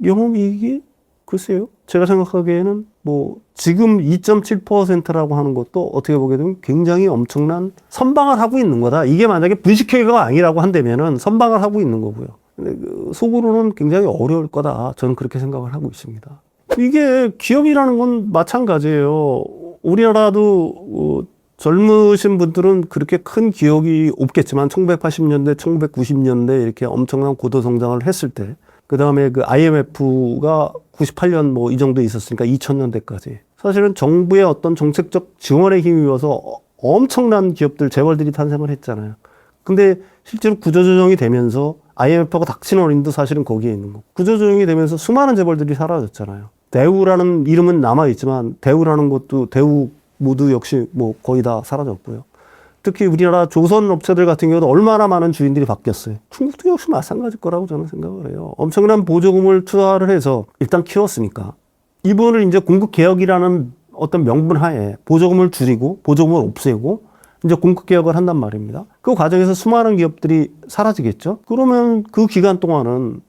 영업이익이 글쎄요. 제가 생각하기에는 뭐 지금 2.7%라고 하는 것도 어떻게 보게 되면 굉장히 엄청난 선방을 하고 있는 거다. 이게 만약에 분식회계가 아니라고 한다면은 선방을 하고 있는 거고요. 근데 그 속으로는 굉장히 어려울 거다. 저는 그렇게 생각을 하고 있습니다. 이게 기업이라는 건 마찬가지예요. 우리나라도 젊으신 분들은 그렇게 큰 기억이 없겠지만 1980년대, 1990년대 이렇게 엄청난 고도 성장을 했을 때, 그 다음에 그 IMF가 98년 뭐 이 정도 있었으니까 2000년대까지 사실은 정부의 어떤 정책적 지원에 힘입어서 엄청난 기업들, 재벌들이 탄생을 했잖아요. 근데 실제로 구조조정이 되면서 IMF가 닥친 어린도 사실은 거기에 있는 거고, 구조조정이 되면서 수많은 재벌들이 사라졌잖아요. 대우라는 이름은 남아있지만 대우라는 것도 대우 모두 역시 뭐 거의 다 사라졌고요. 특히 우리나라 조선 업체들 같은 경우도 얼마나 많은 주인들이 바뀌었어요. 중국도 역시 마찬가지일 거라고 저는 생각을 해요. 엄청난 보조금을 투하를 해서 일단 키웠으니까 이 부분을 이제 공급 개혁이라는 어떤 명분 하에 보조금을 줄이고 보조금을 없애고 이제 공급 개혁을 한단 말입니다. 그 과정에서 수많은 기업들이 사라지겠죠. 그러면 그 기간 동안은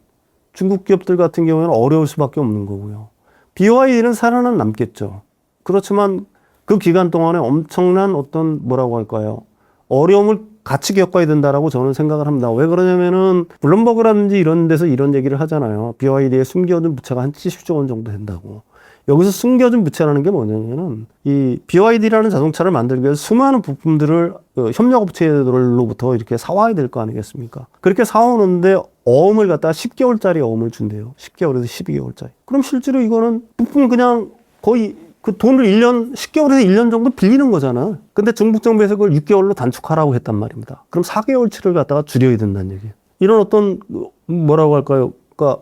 중국 기업들 같은 경우에는 어려울 수밖에 없는 거고요. BYD는 살아는 남겠죠. 그렇지만 그 기간 동안에 엄청난 어떤 뭐라고 할까요? 어려움을 같이 겪어야 된다라고 저는 생각을 합니다. 왜 그러냐면은 블룸버그라든지 이런 데서 이런 얘기를 하잖아요. BYD의 숨겨둔 부채가 한 70조 원 정도 된다고. 여기서 숨겨둔 부채라는 게 뭐냐면은 이 BYD라는 자동차를 만들기 위해서 수많은 부품들을 협력업체들로부터 이렇게 사와야 될 거 아니겠습니까? 그렇게 사오는데 어음을 갖다가 10개월짜리 어음을 준대요. 10개월에서 12개월짜리. 그럼 실제로 이거는 부품 그냥 거의 그 돈을 10개월에서 1년 정도 빌리는 거잖아. 근데 중국 정부에서 그걸 6개월로 단축하라고 했단 말입니다. 그럼 4개월치를 갖다가 줄여야 된다는 얘기예요. 이런 어떤 뭐라고 할까요? 그러니까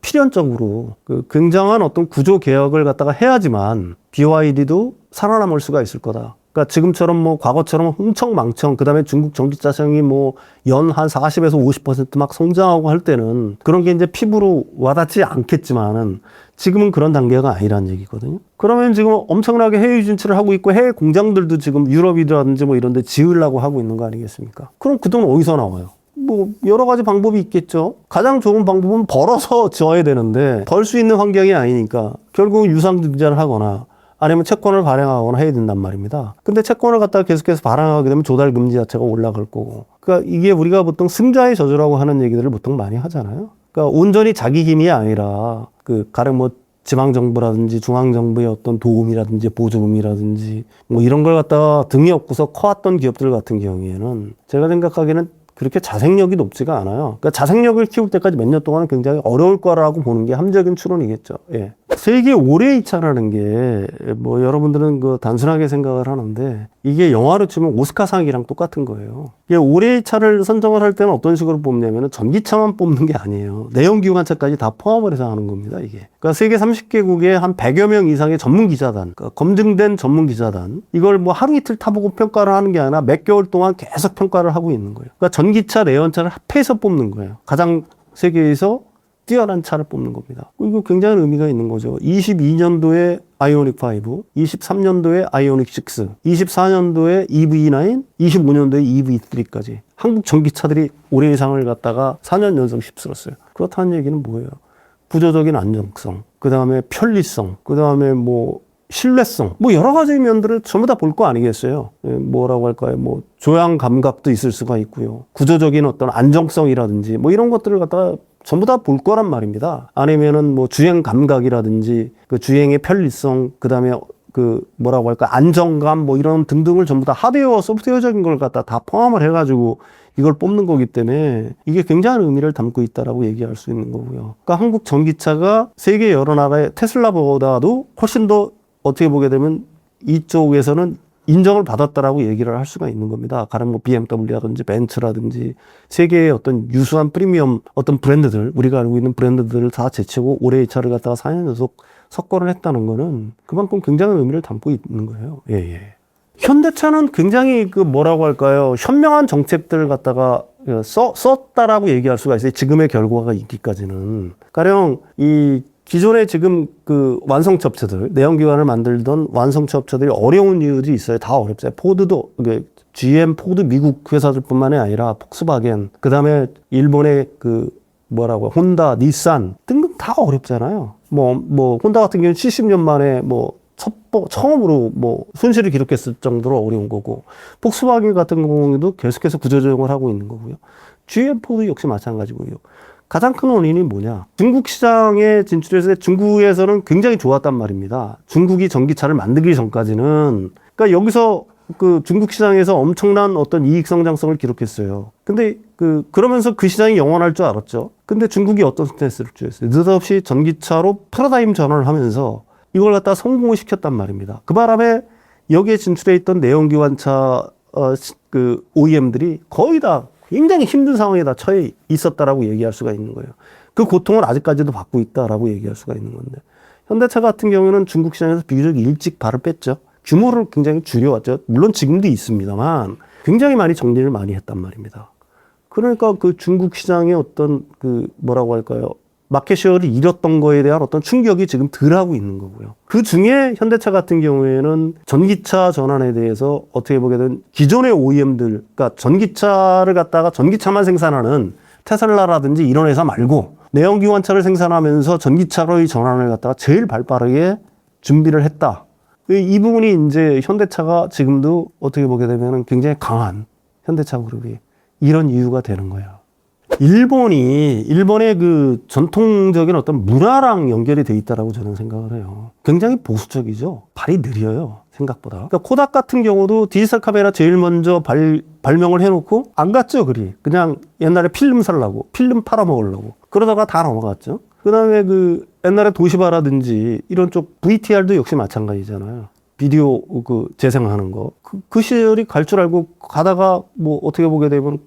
필연적으로 굉장한 어떤 구조 개혁을 갖다가 해야지만 BYD도 살아남을 수가 있을 거다. 그러니까 지금처럼 뭐 과거처럼 흥청망청, 그 다음에 중국 전기차 시장이 뭐 연 한 40에서 50% 성장하고 할 때는 그런 게 이제 피부로 와닿지 않겠지만은 지금은 그런 단계가 아니라는 얘기거든요. 그러면 지금 엄청나게 해외 진출을 하고 있고 해외 공장들도 지금 유럽이라든지 뭐 이런 데 지으려고 하고 있는 거 아니겠습니까? 그럼 그 돈 어디서 나와요? 뭐 여러 가지 방법이 있겠죠. 가장 좋은 방법은 벌어서 지어야 되는데 벌 수 있는 환경이 아니니까 결국 유상증자를 하거나 아니면 채권을 발행하거나 해야 된단 말입니다. 근데 채권을 갖다가 계속해서 발행하게 되면 조달 금지 자체가 올라갈 거고. 그러니까 이게 우리가 보통 승자의 저주라고 하는 얘기들을 보통 많이 하잖아요. 그러니까 온전히 자기 힘이 아니라 가령 뭐 지방정부라든지 중앙정부의 어떤 도움이라든지 보조금이라든지 뭐 이런 걸 갖다가 등에 업고서 커왔던 기업들 같은 경우에는 제가 생각하기에는 그렇게 자생력이 높지가 않아요. 그러니까 자생력을 키울 때까지 몇 년 동안은 굉장히 어려울 거라고 보는 게 함정인 추론이겠죠. 예. 세계 올해의 차라는 게 뭐 여러분들은 그 단순하게 생각을 하는데 이게 영화로 치면 오스카상이랑 똑같은 거예요. 이게 올해의 차를 선정을 할 때는 어떤 식으로 뽑냐면은 전기차만 뽑는 게 아니에요. 내연기관차까지 다 포함을 해서 하는 겁니다, 이게. 그러니까 세계 30개국에 한 100여 명 이상의 전문 기자단, 그러니까 검증된 전문 기자단, 이걸 뭐 하루 이틀 타보고 평가를 하는 게 아니라 몇 개월 동안 계속 평가를 하고 있는 거예요. 그러니까 전기차, 내연차를 합해서 뽑는 거예요. 가장 세계에서 뛰어난 차를 뽑는 겁니다. 이거 굉장히 의미가 있는 거죠. 22년도에 아이오닉 5, 23년도에 아이오닉 6, 24년도에 EV9, 25년도에 EV3까지 한국 전기차들이 올해의 상을 갖다가 4년 연속 휩쓸었어요. 그렇다는 얘기는 뭐예요? 구조적인 안정성, 그 다음에 편리성, 그 다음에 뭐 신뢰성, 뭐 여러 가지 면들을 전부 다 볼 거 아니겠어요? 뭐라고 할까요? 뭐 조향 감각도 있을 수가 있고요. 구조적인 어떤 안정성이라든지 뭐 이런 것들을 갖다가 전부 다 볼 거란 말입니다. 아니면은 뭐 주행 감각이라든지 그 주행의 편리성, 그 다음에 그 뭐라고 할까 안정감 뭐 이런 등등을 전부 다 하드웨어, 소프트웨어적인 걸 갖다 다 포함을 해가지고 이걸 뽑는 거기 때문에 이게 굉장한 의미를 담고 있다라고 얘기할 수 있는 거고요. 그러니까 한국 전기차가 세계 여러 나라의 테슬라보다도 훨씬 더 어떻게 보게 되면 이쪽에서는 인정을 받았다라고 얘기를 할 수가 있는 겁니다. 가령 뭐 BMW라든지 벤츠라든지 세계의 어떤 유수한 프리미엄 어떤 브랜드들, 우리가 알고 있는 브랜드들을 다 제치고 올해의 차를 갖다가 4년 연속 석권을 했다는 거는 그만큼 굉장한 의미를 담고 있는 거예요. 예, 예. 현대차는 굉장히 그 뭐라고 할까요? 현명한 정책들을 갖다가 썼다라고 얘기할 수가 있어요. 지금의 결과가 있기까지는. 가령 이 기존에 지금 그 완성차 업체들, 내연기관을 만들던 완성차 업체들이 어려운 이유들이 있어요. 다 어렵어요. 포드도, GM, 포드 미국 회사들뿐만이 아니라 폭스바겐, 그 다음에 일본의 그 뭐라고, 혼다, 닛산 등등 다 어렵잖아요. 혼다 같은 경우는 70년 만에 처음으로 손실을 기록했을 정도로 어려운 거고, 폭스바겐 같은 경우에도 계속해서 구조조정을 하고 있는 거고요. GM, 포드 역시 마찬가지고요. 가장 큰 원인이 뭐냐? 중국 시장에 진출해서 중국에서는 굉장히 좋았단 말입니다. 중국이 전기차를 만들기 전까지는. 그러니까 여기서 그 중국 시장에서 엄청난 어떤 이익 성장성을 기록했어요. 근데 그러면서 그 시장이 영원할 줄 알았죠. 근데 중국이 어떤 스탠스를 취했어요? 느닷없이 전기차로 패러다임 전환을 하면서 이걸 갖다 성공을 시켰단 말입니다. 그 바람에 여기에 진출해 있던 내연기관차 OEM들이 거의 다 굉장히 힘든 상황에 다 처해 있었다라고 얘기할 수가 있는 거예요. 그 고통을 아직까지도 받고 있다라고 얘기할 수가 있는 건데, 현대차 같은 경우는 중국 시장에서 비교적 일찍 발을 뺐죠. 규모를 굉장히 줄여왔죠. 물론 지금도 있습니다만 굉장히 많이 정리를 많이 했단 말입니다. 그러니까 그 중국 시장의 어떤 뭐라고 할까요? 마켓쉐어를 잃었던 거에 대한 어떤 충격이 지금 덜 하고 있는 거고요. 그 중에 현대차 같은 경우에는 전기차 전환에 대해서 어떻게 보게 되면 기존의 OEM들, 그러니까 전기차를 갖다가 전기차만 생산하는 테슬라라든지 이런 회사 말고 내연기관차를 생산하면서 전기차로의 전환을 갖다가 제일 발빠르게 준비를 했다. 이 부분이 이제 현대차가 지금도 어떻게 보게 되면 굉장히 강한 현대차 그룹이 이런 이유가 되는 거예요. 일본의 그 전통적인 어떤 문화랑 연결이 돼 있다라고 저는 생각을 해요. 굉장히 보수적이죠. 발이 느려요, 생각보다. 그러니까 코닥 같은 경우도 디지털 카메라 제일 먼저 발명을 해놓고 안 갔죠, 그리. 그냥 옛날에 필름 살라고, 필름 팔아먹으려고. 그러다가 다 넘어갔죠. 그 다음에 옛날에 도시바라든지 이런 쪽 VTR도 역시 마찬가지잖아요. 비디오 재생하는 거. 그 시절이 갈 줄 알고 가다가 어떻게 보게 되면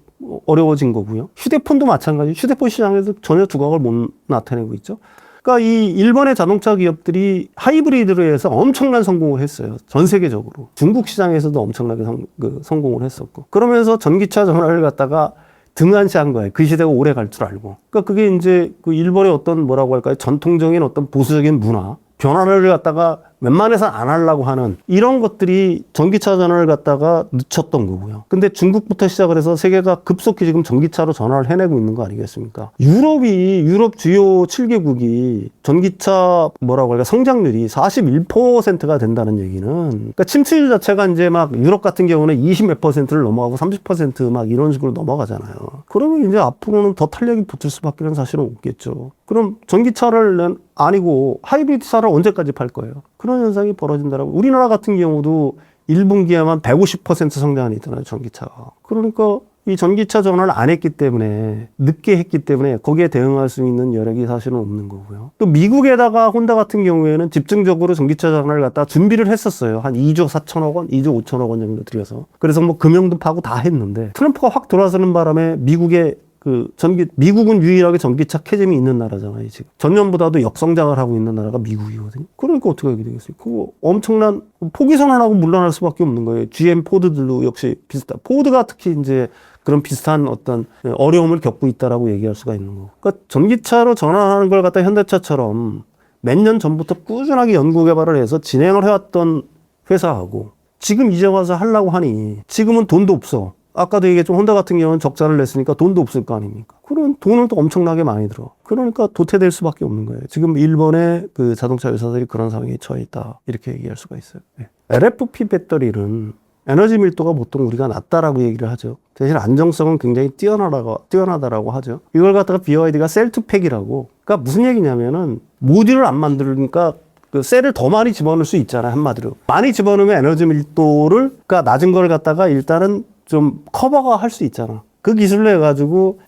어려워진 거고요. 휴대폰도 마찬가지. 휴대폰 시장에서 전혀 두각을 못 나타내고 있죠. 그러니까 이 일본의 자동차 기업들이 하이브리드로 해서 엄청난 성공을 했어요. 전 세계적으로. 중국 시장에서도 엄청나게 성공을 했었고. 그러면서 전기차 전환을 갖다가 등한시한 거예요. 그 시대가 오래 갈 줄 알고. 그러니까 그게 이제 일본의 어떤 뭐라고 할까요? 전통적인 어떤 보수적인 문화, 변화를 갖다가 웬만해서 안 하려고 하는 이런 것들이 전기차 전환을 갖다가 늦췄던 거고요. 근데 중국부터 시작을 해서 세계가 급속히 지금 전기차로 전환을 해내고 있는 거 아니겠습니까? 유럽 주요 7개국이 전기차 뭐라고 할까 성장률이 41%가 된다는 얘기는, 그러니까 침투율 자체가 이제 유럽 같은 경우는 20몇 %를 넘어가고 30% 이런 식으로 넘어가잖아요. 그러면 이제 앞으로는 더 탄력이 붙을 수밖에 사실은 없겠죠. 그럼 전기차를 아니고 하이브리드차를 언제까지 팔 거예요? 그런 현상이 벌어진다라고. 우리나라 같은 경우도 1분기에만 150% 성장이 있잖아요, 전기차가. 그러니까 이 전기차 전환을 안 했기 때문에, 늦게 했기 때문에 거기에 대응할 수 있는 여력이 사실은 없는 거고요. 또 미국에다가 혼다 같은 경우에는 집중적으로 전기차 전환을 갖다 준비를 했었어요. 한 2조 4천억 원, 2조 5천억 원 정도 들여서. 그래서 뭐 금융도 파고 다 했는데 트럼프가 확 돌아서는 바람에 미국은 유일하게 전기차 캐즘이 있는 나라잖아요, 지금. 전년보다도 역성장을 하고 있는 나라가 미국이거든요. 그러니까 어떻게 하게 되겠어요? 그거 엄청난 포기 선언하고 물러날 수밖에 없는 거예요. GM, 포드들도 역시 비슷한. 포드가 특히 이제 그런 비슷한 어떤 어려움을 겪고 있다라고 얘기할 수가 있는 거고. 그러니까 전기차로 전환하는 걸 갖다 현대차처럼 몇 년 전부터 꾸준하게 연구 개발을 해서 진행을 해왔던 회사하고 지금 이제 와서 하려고 하니 지금은 돈도 없어. 아까도 얘기했지만 혼다 같은 경우는 적자를 냈으니까 돈도 없을 거 아닙니까? 그런 돈을 또 엄청나게 많이 들어. 그러니까 도태될 수밖에 없는 거예요. 지금 일본의 그 자동차 회사들이 그런 상황에 처해 있다. 이렇게 얘기할 수가 있어요. 네. LFP 배터리는 에너지 밀도가 보통 우리가 낮다라고 얘기를 하죠. 대신 안정성은 굉장히 뛰어나다라고 하죠. 이걸 갖다가 BYD가 셀2팩이라고. 그러니까 무슨 얘기냐면은 모듈을 안 만들니까 그 셀을 더 많이 집어넣을 수 있잖아요. 한마디로. 많이 집어넣으면 에너지 밀도를, 그러니까 낮은 걸 갖다가 일단은 좀 커버가 할 수 있잖아. 그 기술로 해가지고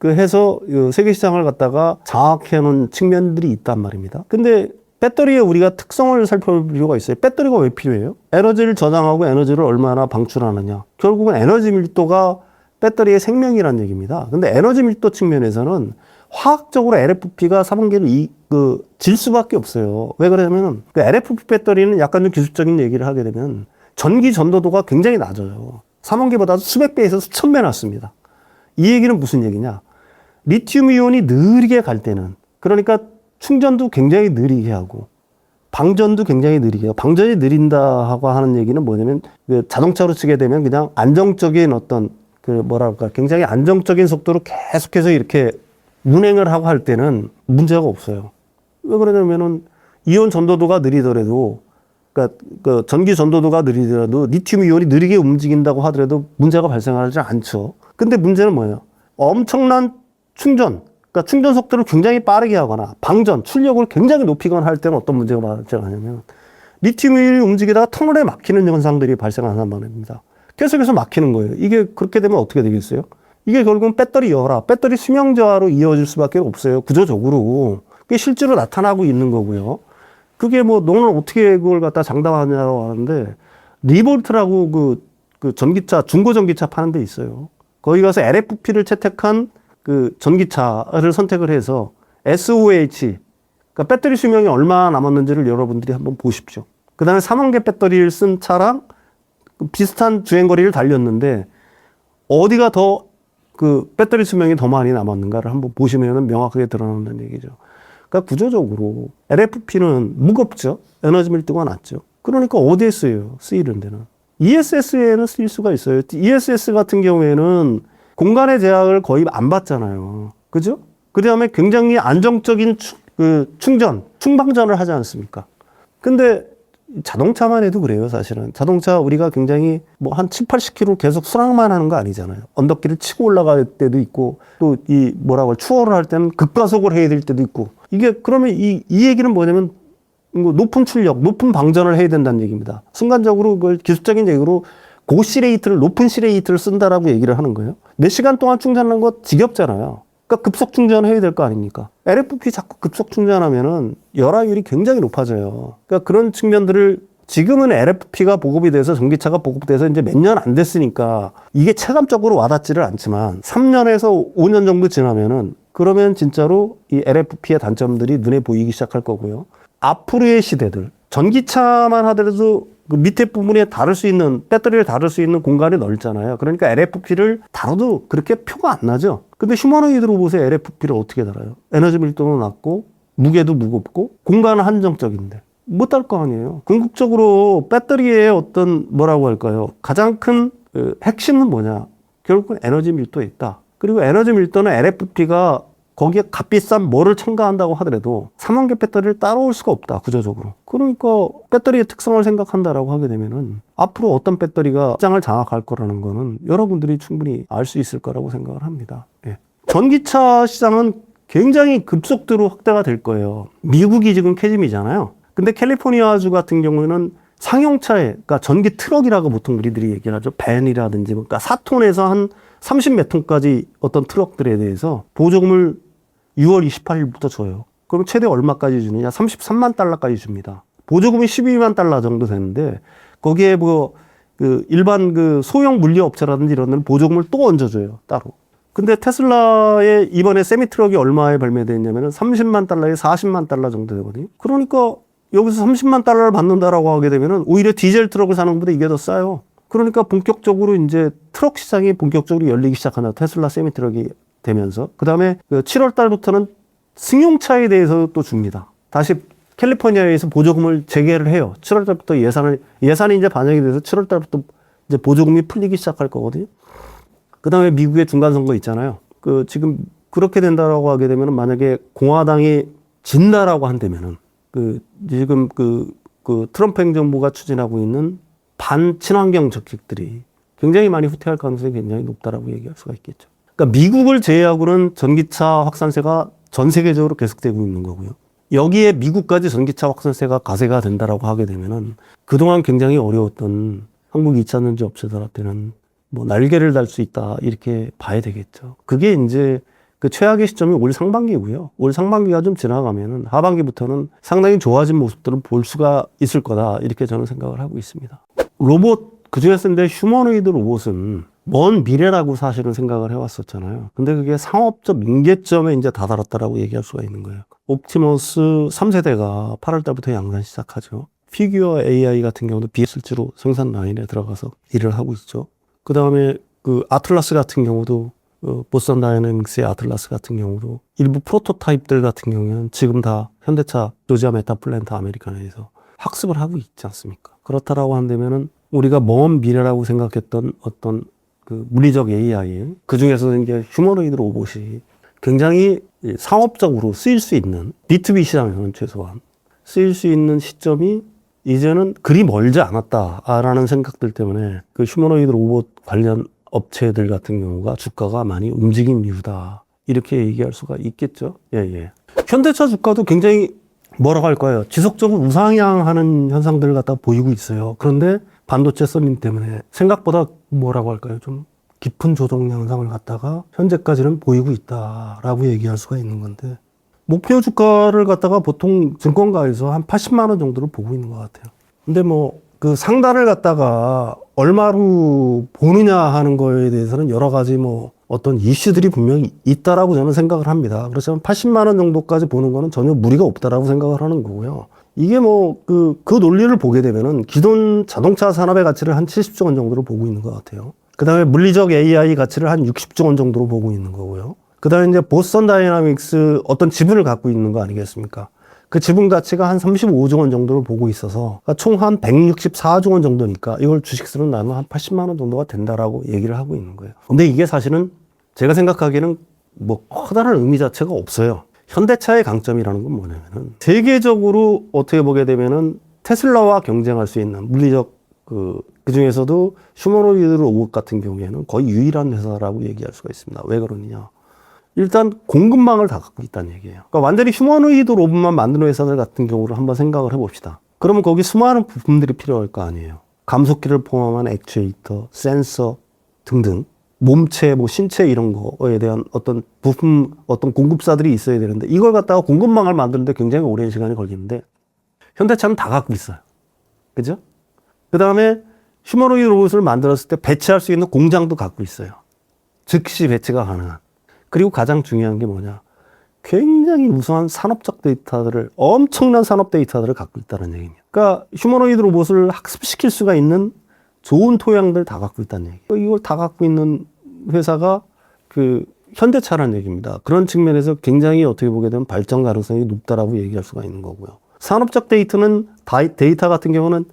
해서 세계 시장을 갖다가 장악해 놓은 측면들이 있단 말입니다. 근데 배터리의 우리가 특성을 살펴볼 필요가 있어요. 배터리가 왜 필요해요? 에너지를 저장하고 에너지를 얼마나 방출하느냐. 결국은 에너지 밀도가 배터리의 생명이라는 얘기입니다. 근데 에너지 밀도 측면에서는 화학적으로 LFP가 3원계를 질 수밖에 없어요. 왜 그러냐면 그 LFP 배터리는 약간 좀 기술적인 얘기를 하게 되면 전기 전도도가 굉장히 낮아요. 3원계보다 수백 배에서 수천 배 낮습니다. 이 얘기는 무슨 얘기냐? 리튬 이온이 느리게 갈 때는, 그러니까 충전도 굉장히 느리게 하고 방전도 굉장히 느리게 해요. 방전이 느린다 하고 하는 얘기는 뭐냐면 그 자동차로 치게 되면 그냥 안정적인 어떤 굉장히 안정적인 속도로 계속해서 이렇게 운행을 하고 할 때는 문제가 없어요. 왜 그러냐면은 이온 전도도가 느리더라도, 그러니까 그 전기 전도도가 느리더라도 리튬 이온이 느리게 움직인다고 하더라도 문제가 발생하지 않죠. 근데 문제는 뭐예요? 엄청난 충전, 그러니까 충전 속도를 굉장히 빠르게 하거나 방전, 출력을 굉장히 높이거나 할 때는 어떤 문제가 발생하냐면 리튬 이온이 움직이다가 터널에 막히는 현상들이 발생한단 말입니다. 계속해서 막히는 거예요. 이게 그렇게 되면 어떻게 되겠어요? 이게 결국은 배터리 여라, 배터리 수명 저하로 이어질 수밖에 없어요. 구조적으로. 그게 실제로 나타나고 있는 거고요. 그게 뭐 너는 어떻게 그걸 갖다 장담하냐고 하는데 리볼트라고 그 전기차, 중고 전기차 파는 데 있어요. 거기 가서 LFP를 채택한 그 전기차를 선택을 해서 SOH, 그러니까 배터리 수명이 얼마나 남았는지를 여러분들이 한번 보십시오. 그 다음에 3원계 배터리를 쓴 차랑 비슷한 주행거리를 달렸는데 어디가 더 그 배터리 수명이 더 많이 남았는가를 한번 보시면 명확하게 드러난다는 얘기죠. 그러니까 구조적으로 LFP는 무겁죠. 에너지 밀도가 낮죠. 그러니까 어디에 쓰여요? 쓰이는 데는. ESS에는 쓰일 수가 있어요. ESS 같은 경우에는 공간의 제약을 거의 안 받잖아요. 그죠? 그 다음에 굉장히 안정적인 충방전을 하지 않습니까? 근데 자동차만 해도 그래요, 사실은. 자동차 우리가 굉장히 뭐 한 7, 80km 계속 순항만 하는 거 아니잖아요. 언덕길을 치고 올라갈 때도 있고, 또 추월을 할 때는 급가속을 해야 될 때도 있고. 이게 그러면 이 얘기는 뭐냐면 높은 출력, 높은 방전을 해야 된다는 얘기입니다. 순간적으로 그걸 기술적인 얘기로 높은 C레이트를 쓴다라고 얘기를 하는 거예요. 몇 시간 동안 충전하는 거 지겹잖아요. 그러니까 급속 충전해야 될 거 아닙니까? LFP 자꾸 급속 충전하면은 열화율이 굉장히 높아져요. 그러니까 그런 측면들을 지금은 LFP가 보급이 돼서 전기차가 보급돼서 이제 몇 년 안 됐으니까 이게 체감적으로 와닿지를 않지만 3년에서 5년 정도 지나면은 그러면 진짜로 이 LFP의 단점들이 눈에 보이기 시작할 거고요. 앞으로의 시대들, 전기차만 하더라도 그 밑에 부분에 배터리를 다룰 수 있는 공간이 넓잖아요. 그러니까 LFP를 다뤄도 그렇게 표가 안 나죠. 근데 휴머노이드로 보세요. LFP를 어떻게 달아요? 에너지 밀도도 낮고, 무게도 무겁고, 공간은 한정적인데. 못 달 거 아니에요. 궁극적으로 배터리의 어떤 가장 큰 핵심은 뭐냐? 결국은 에너지 밀도에 있다. 그리고 에너지 밀도는 LFP가 거기에 값비싼 뭐를 첨가한다고 하더라도 3원계 배터리를 따라올 수가 없다, 구조적으로. 그러니까 배터리의 특성을 생각한다라고 하게 되면은 앞으로 어떤 배터리가 시장을 장악할 거라는 거는 여러분들이 충분히 알 수 있을 거라고 생각을 합니다. 예. 전기차 시장은 굉장히 급속도로 확대가 될 거예요. 미국이 지금 캐즘이잖아요. 근데 캘리포니아주 같은 경우에는 상용차에, 그러니까 전기 트럭이라고 보통 우리들이 얘기를 하죠. 밴이라든지, 그러니까 4톤에서 한 30 몇 톤까지 어떤 트럭들에 대해서 보조금을 6월 28일부터 줘요. 그럼 최대 얼마까지 주느냐? 33만 달러까지 줍니다. 보조금이 12만 달러 정도 되는데 거기에 뭐 그 일반 그 소형 물류업체라든지 이런 데는 보조금을 또 얹어줘요. 따로. 근데 테슬라의 이번에 세미트럭이 얼마에 발매됐냐면은 30만 달러에 40만 달러 정도 되거든요. 그러니까 여기서 30만 달러를 받는다라고 하게 되면은 오히려 디젤 트럭을 사는 것보다 이게 더 싸요. 그러니까 본격적으로 이제 트럭 시장이 본격적으로 열리기 시작한다. 테슬라 세미트럭이 되면서. 그 다음에 7월 달부터는 승용차에 대해서 또 줍니다. 다시 캘리포니아에서 보조금을 재개를 해요. 7월 달부터 예산이 이제 반영이 돼서 7월 달부터 이제 보조금이 풀리기 시작할 거거든요. 그 다음에 미국의 중간선거 있잖아요. 지금 그렇게 된다라고 하게 되면은 만약에 공화당이 진다라고 한다면은 지금 트럼프 행정부가 추진하고 있는 반친환경 정책들이 굉장히 많이 후퇴할 가능성이 굉장히 높다라고 얘기할 수가 있겠죠. 그러니까 미국을 제외하고는 전기차 확산세가 전 세계적으로 계속되고 있는 거고요. 여기에 미국까지 전기차 확산세가 가세가 된다라고 하게 되면은 그동안 굉장히 어려웠던 한국 2차전지 업체들한테는 뭐 날개를 달 수 있다 이렇게 봐야 되겠죠. 그게 이제 그 최악의 시점이 올 상반기고요. 올 상반기가 좀 지나가면은 하반기부터는 상당히 좋아진 모습들을 볼 수가 있을 거다 이렇게 저는 생각을 하고 있습니다. 로봇 그중에서 근데 휴머노이드 로봇은 먼 미래라고 사실은 생각을 해왔었잖아요. 근데 그게 상업적 민계점에 이제 다다랐다라고 얘기할 수가 있는 거예요. 옵티머스 3세대가 8월 달부터 양산 시작하죠. 피규어 AI 같은 경우도 실제로 생산 라인에 들어가서 일을 하고 있죠. 그 다음에 아틀라스 같은 경우도 보스턴 다이내믹스의 아틀라스 같은 경우도 일부 프로토타입들 같은 경우에는 지금 다 현대차 조지아 메타 플랜트 아메리카나에서 학습을 하고 있지 않습니까? 그렇다라고 한다면은 우리가 먼 미래라고 생각했던 어떤 물리적 AI, 그 중에서 이제 휴머노이드 로봇이 굉장히 상업적으로 쓰일 수 있는, B2B 시장에서는 최소한 쓰일 수 있는 시점이 이제는 그리 멀지 않았다라는 생각들 때문에 그 휴머노이드 로봇 관련 업체들 같은 경우가 주가가 많이 움직인 이유다. 이렇게 얘기할 수가 있겠죠. 예. 현대차 주가도 굉장히 뭐라고 할까요? 지속적으로 우상향하는 현상들을 갖다 보이고 있어요. 그런데 반도체 썰림 때문에 생각보다 뭐라고 할까요? 좀 깊은 조정 양상을 갖다가 현재까지는 보이고 있다라고 얘기할 수가 있는 건데 목표 주가를 갖다가 보통 증권가에서 한 80만 원 정도를 보고 있는 것 같아요. 근데 그 상단을 갖다가 얼마로 보느냐 하는 거에 대해서는 여러 가지 어떤 이슈들이 분명히 있다라고 저는 생각을 합니다. 그렇지만 80만 원 정도까지 보는 거는 전혀 무리가 없다라고 생각을 하는 거고요. 이게 그 논리를 보게 되면은 기존 자동차 산업의 가치를 한 70조 원 정도로 보고 있는 것 같아요. 그 다음에 물리적 AI 가치를 한 60조 원 정도로 보고 있는 거고요. 그 다음에 이제 보스턴 다이나믹스 어떤 지분을 갖고 있는 거 아니겠습니까? 그 지분 가치가 한 35조 원 정도를 보고 있어서 그러니까 총 한 164조 원 정도니까 이걸 주식수로 나누면 한 80만 원 정도가 된다라고 얘기를 하고 있는 거예요. 근데 이게 사실은 제가 생각하기에는 커다란 의미 자체가 없어요. 현대차의 강점이라는 건 뭐냐면은 세계적으로 어떻게 보게 되면은 테슬라와 경쟁할 수 있는 물리적 그 중에서도 휴머노이드 로봇 같은 경우에는 거의 유일한 회사라고 얘기할 수가 있습니다. 왜 그러느냐? 일단 공급망을 다 갖고 있다는 얘기예요. 그러니까 완전히 휴머노이드 로봇만 만드는 회사들 같은 경우를 한번 생각을 해봅시다. 그러면 거기 수많은 부품들이 필요할 거 아니에요. 감속기를 포함한 액추에이터, 센서 등등 몸체, 신체 이런 거에 대한 어떤 부품, 어떤 공급사들이 있어야 되는데 이걸 갖다가 공급망을 만드는데 굉장히 오랜 시간이 걸리는데 현대차는 다 갖고 있어요. 그죠? 그 다음에 휴머노이드 로봇을 만들었을 때 배치할 수 있는 공장도 갖고 있어요. 즉시 배치가 가능한. 그리고 가장 중요한 게 뭐냐. 굉장히 우수한 산업적 데이터들을, 엄청난 산업 데이터들을 갖고 있다는 얘기입니다. 그러니까 휴머노이드 로봇을 학습시킬 수가 있는 좋은 토양들 다 갖고 있다는 얘기예요. 이걸 다 갖고 있는 회사가 현대차라는 얘기입니다. 그런 측면에서 굉장히 어떻게 보게 되면 발전 가능성이 높다라고 얘기할 수가 있는 거고요. 산업적 데이터는, 데이터 같은 경우는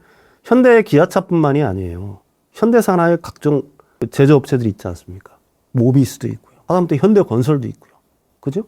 현대 기아차뿐만이 아니에요. 현대 산하의 각종 제조업체들이 있지 않습니까? 모비스도 있고요. 하다못해 현대건설도 있고요. 그죠?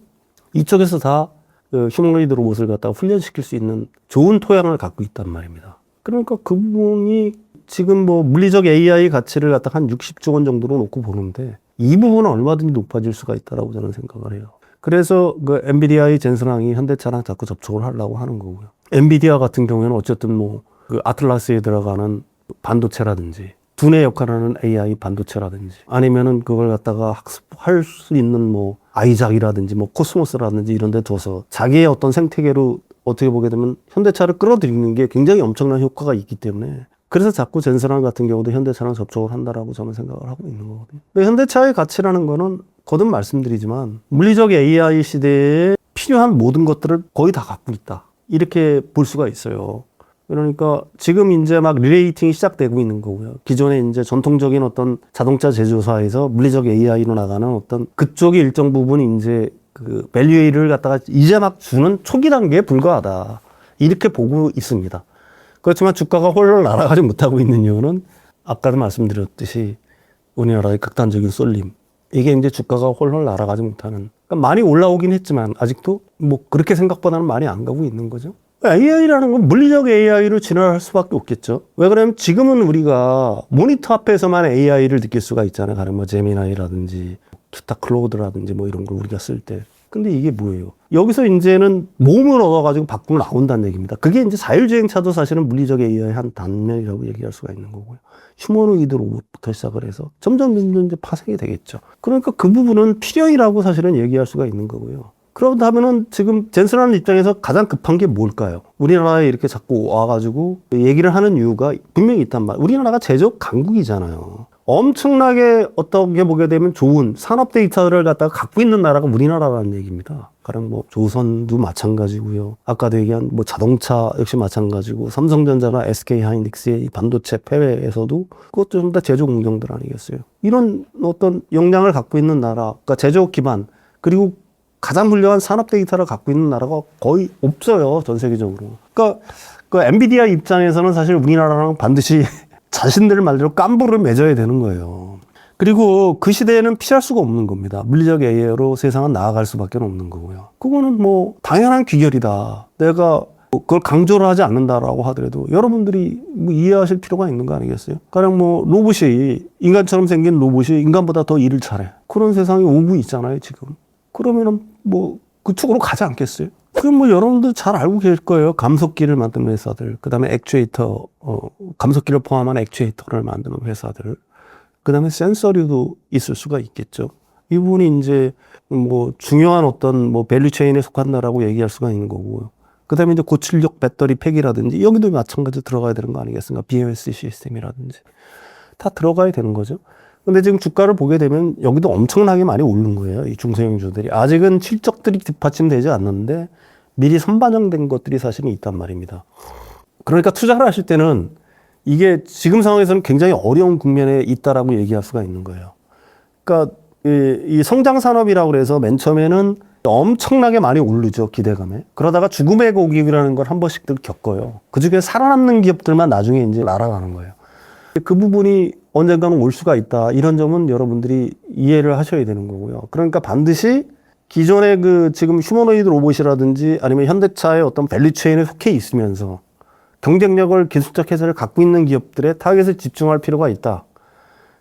이쪽에서 다 휴머노이드 로봇을 갖다가 훈련시킬 수 있는 좋은 토양을 갖고 있단 말입니다. 그러니까 그 부분이 지금 물리적 AI 가치를 갖다가 한 60조 원 정도로 놓고 보는데 이 부분은 얼마든지 높아질 수가 있다라고 저는 생각을 해요. 그래서 엔비디아의 젠슨왕이 현대차랑 자꾸 접촉을 하려고 하는 거고요. 엔비디아 같은 경우에는 어쨌든 아틀라스에 들어가는 반도체라든지 두뇌 역할을 하는 AI 반도체라든지 아니면은 그걸 갖다가 학습할 수 있는 뭐 아이작이라든지 뭐 코스모스라든지 이런 데 둬서 자기의 어떤 생태계로 어떻게 보게 되면 현대차를 끌어들이는 게 굉장히 엄청난 효과가 있기 때문에 그래서 자꾸 젠슨한 같은 경우도 현대차랑 접촉을 한다라고 저는 생각을 하고 있는 거거든요. 근데 현대차의 가치라는 거는 거듭 말씀드리지만 물리적 AI 시대에 필요한 모든 것들을 거의 다 갖고 있다. 이렇게 볼 수가 있어요. 그러니까 지금 이제 막 리레이팅이 시작되고 있는 거고요. 기존에 이제 전통적인 어떤 자동차 제조사에서 물리적 AI로 나가는 어떤 그쪽의 일정 부분 이제 그 밸류를 갖다가 이제 막 주는 초기 단계에 불과하다. 이렇게 보고 있습니다. 그렇지만 주가가 홀로 날아가지 못하고 있는 이유는 아까도 말씀드렸듯이 우리나라의 극단적인 쏠림. 이게 이제 주가가 홀로 날아가지 못하는. 그러니까 많이 올라오긴 했지만 아직도 뭐 그렇게 생각보다는 많이 안 가고 있는 거죠. AI라는 건 물리적 AI로 진화할 수밖에 없겠죠. 왜 그러냐면 지금은 우리가 모니터 앞에서만 AI를 느낄 수가 있잖아요. 가령 뭐 제미나이라든지 기타 클로우드라든지 뭐 이런 걸 우리가 쓸 때. 근데 이게 뭐예요? 여기서 이제는 몸을 얻어가지고 밖으로 나온다는 얘기입니다. 그게 이제 자율주행차도 사실은 물리적 AI의 한 단면이라고 얘기할 수가 있는 거고요. 휴머노이드 로봇부터 시작을 해서 점점 이제 파생이 되겠죠. 그러니까 그 부분은 필연이라고 사실은 얘기할 수가 있는 거고요. 그렇다면은 지금 젠슨하는 입장에서 가장 급한 게 뭘까요? 우리나라에 이렇게 자꾸 와가지고 얘기를 하는 이유가 분명히 있단 말이에요. 우리나라가 제조업 강국이잖아요. 엄청나게 어떻게 보게 되면 좋은 산업 데이터를 갖다가 갖고 있는 나라가 우리나라라는 얘기입니다. 가령 뭐 조선도 마찬가지고요. 아까도 얘기한 뭐 자동차 역시 마찬가지고 삼성전자나 SK하이닉스의 반도체 폐회에서도 그것도 좀 다 제조 공정들 아니겠어요. 이런 어떤 역량을 갖고 있는 나라, 그러니까 제조업 기반 그리고 가장 훌륭한 산업 데이터를 갖고 있는 나라가 거의 없어요. 전 세계적으로. 그러니까 그 엔비디아 입장에서는 사실 우리나라랑 반드시 자신들 말대로 깜부를 맺어야 되는 거예요. 그리고 그 시대에는 피할 수가 없는 겁니다. 물리적 AI로 세상은 나아갈 수밖에 없는 거고요. 그거는 뭐 당연한 귀결이다. 내가 그걸 강조를 하지 않는다라고 하더라도 여러분들이 뭐 이해하실 필요가 있는 거 아니겠어요? 가령 뭐 로봇이 인간처럼 생긴 로봇이 인간보다 더 일을 잘해. 그런 세상이 오고 있잖아요, 지금. 그러면은 뭐 그쪽으로 가지 않겠어요? 그럼 뭐 여러분들 잘 알고 계실 거예요. 감속기를 만드는 회사들, 그 다음에 액추에이터, 감속기를 포함한 액추에이터를 만드는 회사들, 그 다음에 센서류도 있을 수가 있겠죠. 이 부분이 이제 뭐 중요한 어떤 뭐 밸류체인에 속한다라고 얘기할 수가 있는 거고요. 그 다음에 이제 고출력 배터리 팩이라든지 여기도 마찬가지로 들어가야 되는 거 아니겠습니까? BMS 시스템이라든지 다 들어가야 되는 거죠. 근데 지금 주가를 보게 되면 여기도 엄청나게 많이 오른 거예요. 이 중소형주들이. 아직은 실적들이 뒷받침되지 않는데 미리 선반영된 것들이 사실은 있단 말입니다. 그러니까 투자를 하실 때는 이게 지금 상황에서는 굉장히 어려운 국면에 있다라고 얘기할 수가 있는 거예요. 그러니까 이 성장 산업이라고 그래서 맨 처음에는 엄청나게 많이 오르죠, 기대감에. 그러다가 죽음의 고객이라는 걸 한 번씩들 겪어요. 그 중에 살아남는 기업들만 나중에 이제 날아가는 거예요. 그 부분이 언젠가는 올 수가 있다. 이런 점은 여러분들이 이해를 하셔야 되는 거고요. 그러니까 반드시 기존의 그 지금 휴머노이드 로봇이라든지 아니면 현대차의 어떤 밸류체인에 속해 있으면서 경쟁력을 기술적 해설을 갖고 있는 기업들의 타겟에 집중할 필요가 있다.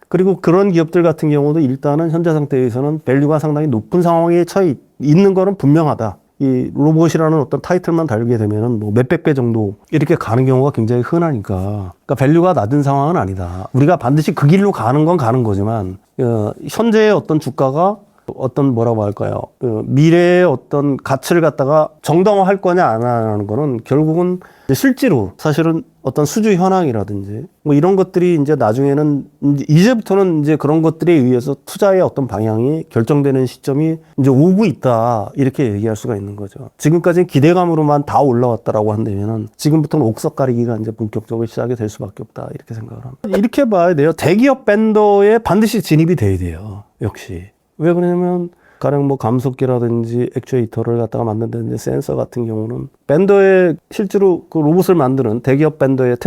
그리고 그런 기업들 같은 경우도 일단은 현재 상태에서는 밸류가 상당히 높은 상황에 처해 있는 거는 분명하다. 이 로봇이라는 어떤 타이틀만 달게 되면은 뭐 몇백 배 정도 이렇게 가는 경우가 굉장히 흔하니까. 그러니까 밸류가 낮은 상황은 아니다. 우리가 반드시 그 길로 가는 건 가는 거지만, 현재의 어떤 주가가 어떤 뭐라고 할까요? 미래의 어떤 가치를 갖다가 정당화할 거냐 안 하는 거는 결국은 실제로 사실은 어떤 수주 현황이라든지 뭐 이런 것들이 이제 나중에는 이제부터는 이제 그런 것들에 의해서 투자의 어떤 방향이 결정되는 시점이 이제 오고 있다. 이렇게 얘기할 수가 있는 거죠. 지금까지는 기대감으로만 다 올라왔다라고 한다면은 지금부터는 옥석 가리기가 이제 본격적으로 시작이 될 수밖에 없다. 이렇게 생각을 합니다. 이렇게 봐야 돼요. 대기업 밴더에 반드시 진입이 돼야 돼요. 역시. 왜 그러냐면 가령 뭐 감속기라든지 액추에이터를 갖다가 만든다든지 센서 같은 경우는 밴더에 실제로 그 로봇을 만드는 대기업 밴더에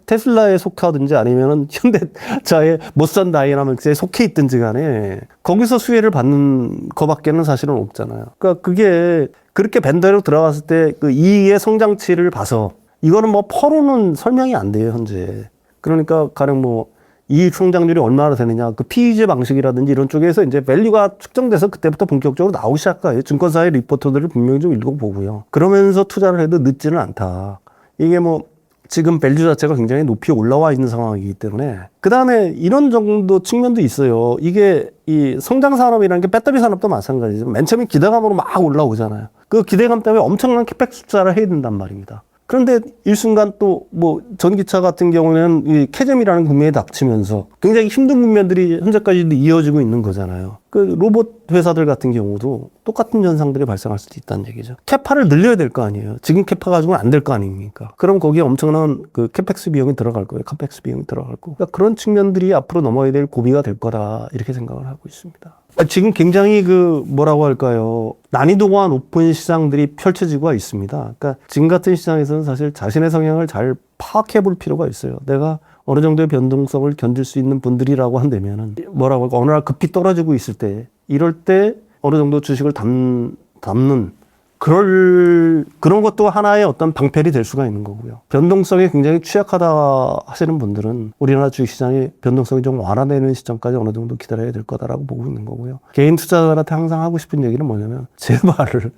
테슬라에 속하든지 아니면은 현대차의 모션 다이나믹스에 속해 있든지 간에 거기서 수혜를 받는 거밖에는 사실은 없잖아요. 그러니까 그게 그렇게 밴더로 들어갔을 때 그 이익의 성장치를 봐서 이거는 뭐 퍼로는 설명이 안 돼요, 현재. 그러니까 가령 뭐 이익 성장률이 얼마나 되느냐, 그 PEG 방식이라든지 이런 쪽에서 이제 밸류가 측정돼서 그때부터 본격적으로 나오기 시작해요. 증권사의 리포터들을 분명히 좀 읽어보고요. 그러면서 투자를 해도 늦지는 않다. 이게 뭐 지금 밸류 자체가 굉장히 높이 올라와 있는 상황이기 때문에 그 다음에 이런 정도 측면도 있어요. 이게 이 성장 산업이라는 게 배터리 산업도 마찬가지죠. 맨 처음에 기대감으로 막 올라오잖아요. 그 기대감 때문에 엄청난 캐펙 숫자를 해야 된단 말입니다. 그런데 일순간 또 뭐 전기차 같은 경우에는 이 캐즘이라는 국면에 닥치면서 굉장히 힘든 국면들이 현재까지도 이어지고 있는 거잖아요. 그 로봇 회사들 같은 경우도 똑같은 현상들이 발생할 수도 있다는 얘기죠. 캐파를 늘려야 될 거 아니에요. 지금 캐파 가지고는 안 될 거 아닙니까? 그럼 거기에 엄청난 그 캐펙스 비용이 들어갈 거예요. 카펙스 비용이 들어갈 거고. 그러니까 그런 측면들이 앞으로 넘어야 될 고비가 될 거다. 이렇게 생각을 하고 있습니다. 지금 굉장히 그 뭐라고 할까요? 난이도가 높은 시장들이 펼쳐지고 있습니다. 그러니까 지금 같은 시장에서는 사실 자신의 성향을 잘 파악해 볼 필요가 있어요. 내가 어느 정도의 변동성을 견딜 수 있는 분들이라고 한다면은 뭐라고 할까? 어느 날 급히 떨어지고 있을 때 이럴 때 어느 정도 주식을 담는 그런 것도 하나의 어떤 방편이 될 수가 있는 거고요. 변동성이 굉장히 취약하다 하시는 분들은 우리나라 주식시장이 변동성이 좀 완화되는 시점까지 어느 정도 기다려야 될 거다라고 보고 있는 거고요. 개인 투자자들한테 항상 하고 싶은 얘기는 뭐냐면 제발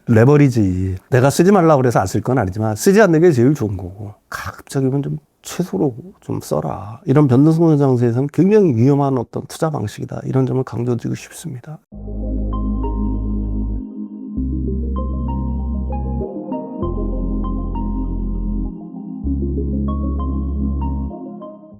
레버리지. 내가 쓰지 말라고 그래서 안 쓸 건 아니지만 쓰지 않는 게 제일 좋은 거고 가급적이면 좀 최소로 좀 써라. 이런 변동성 장세에서는 굉장히 위험한 어떤 투자 방식이다. 이런 점을 강조드리고 싶습니다.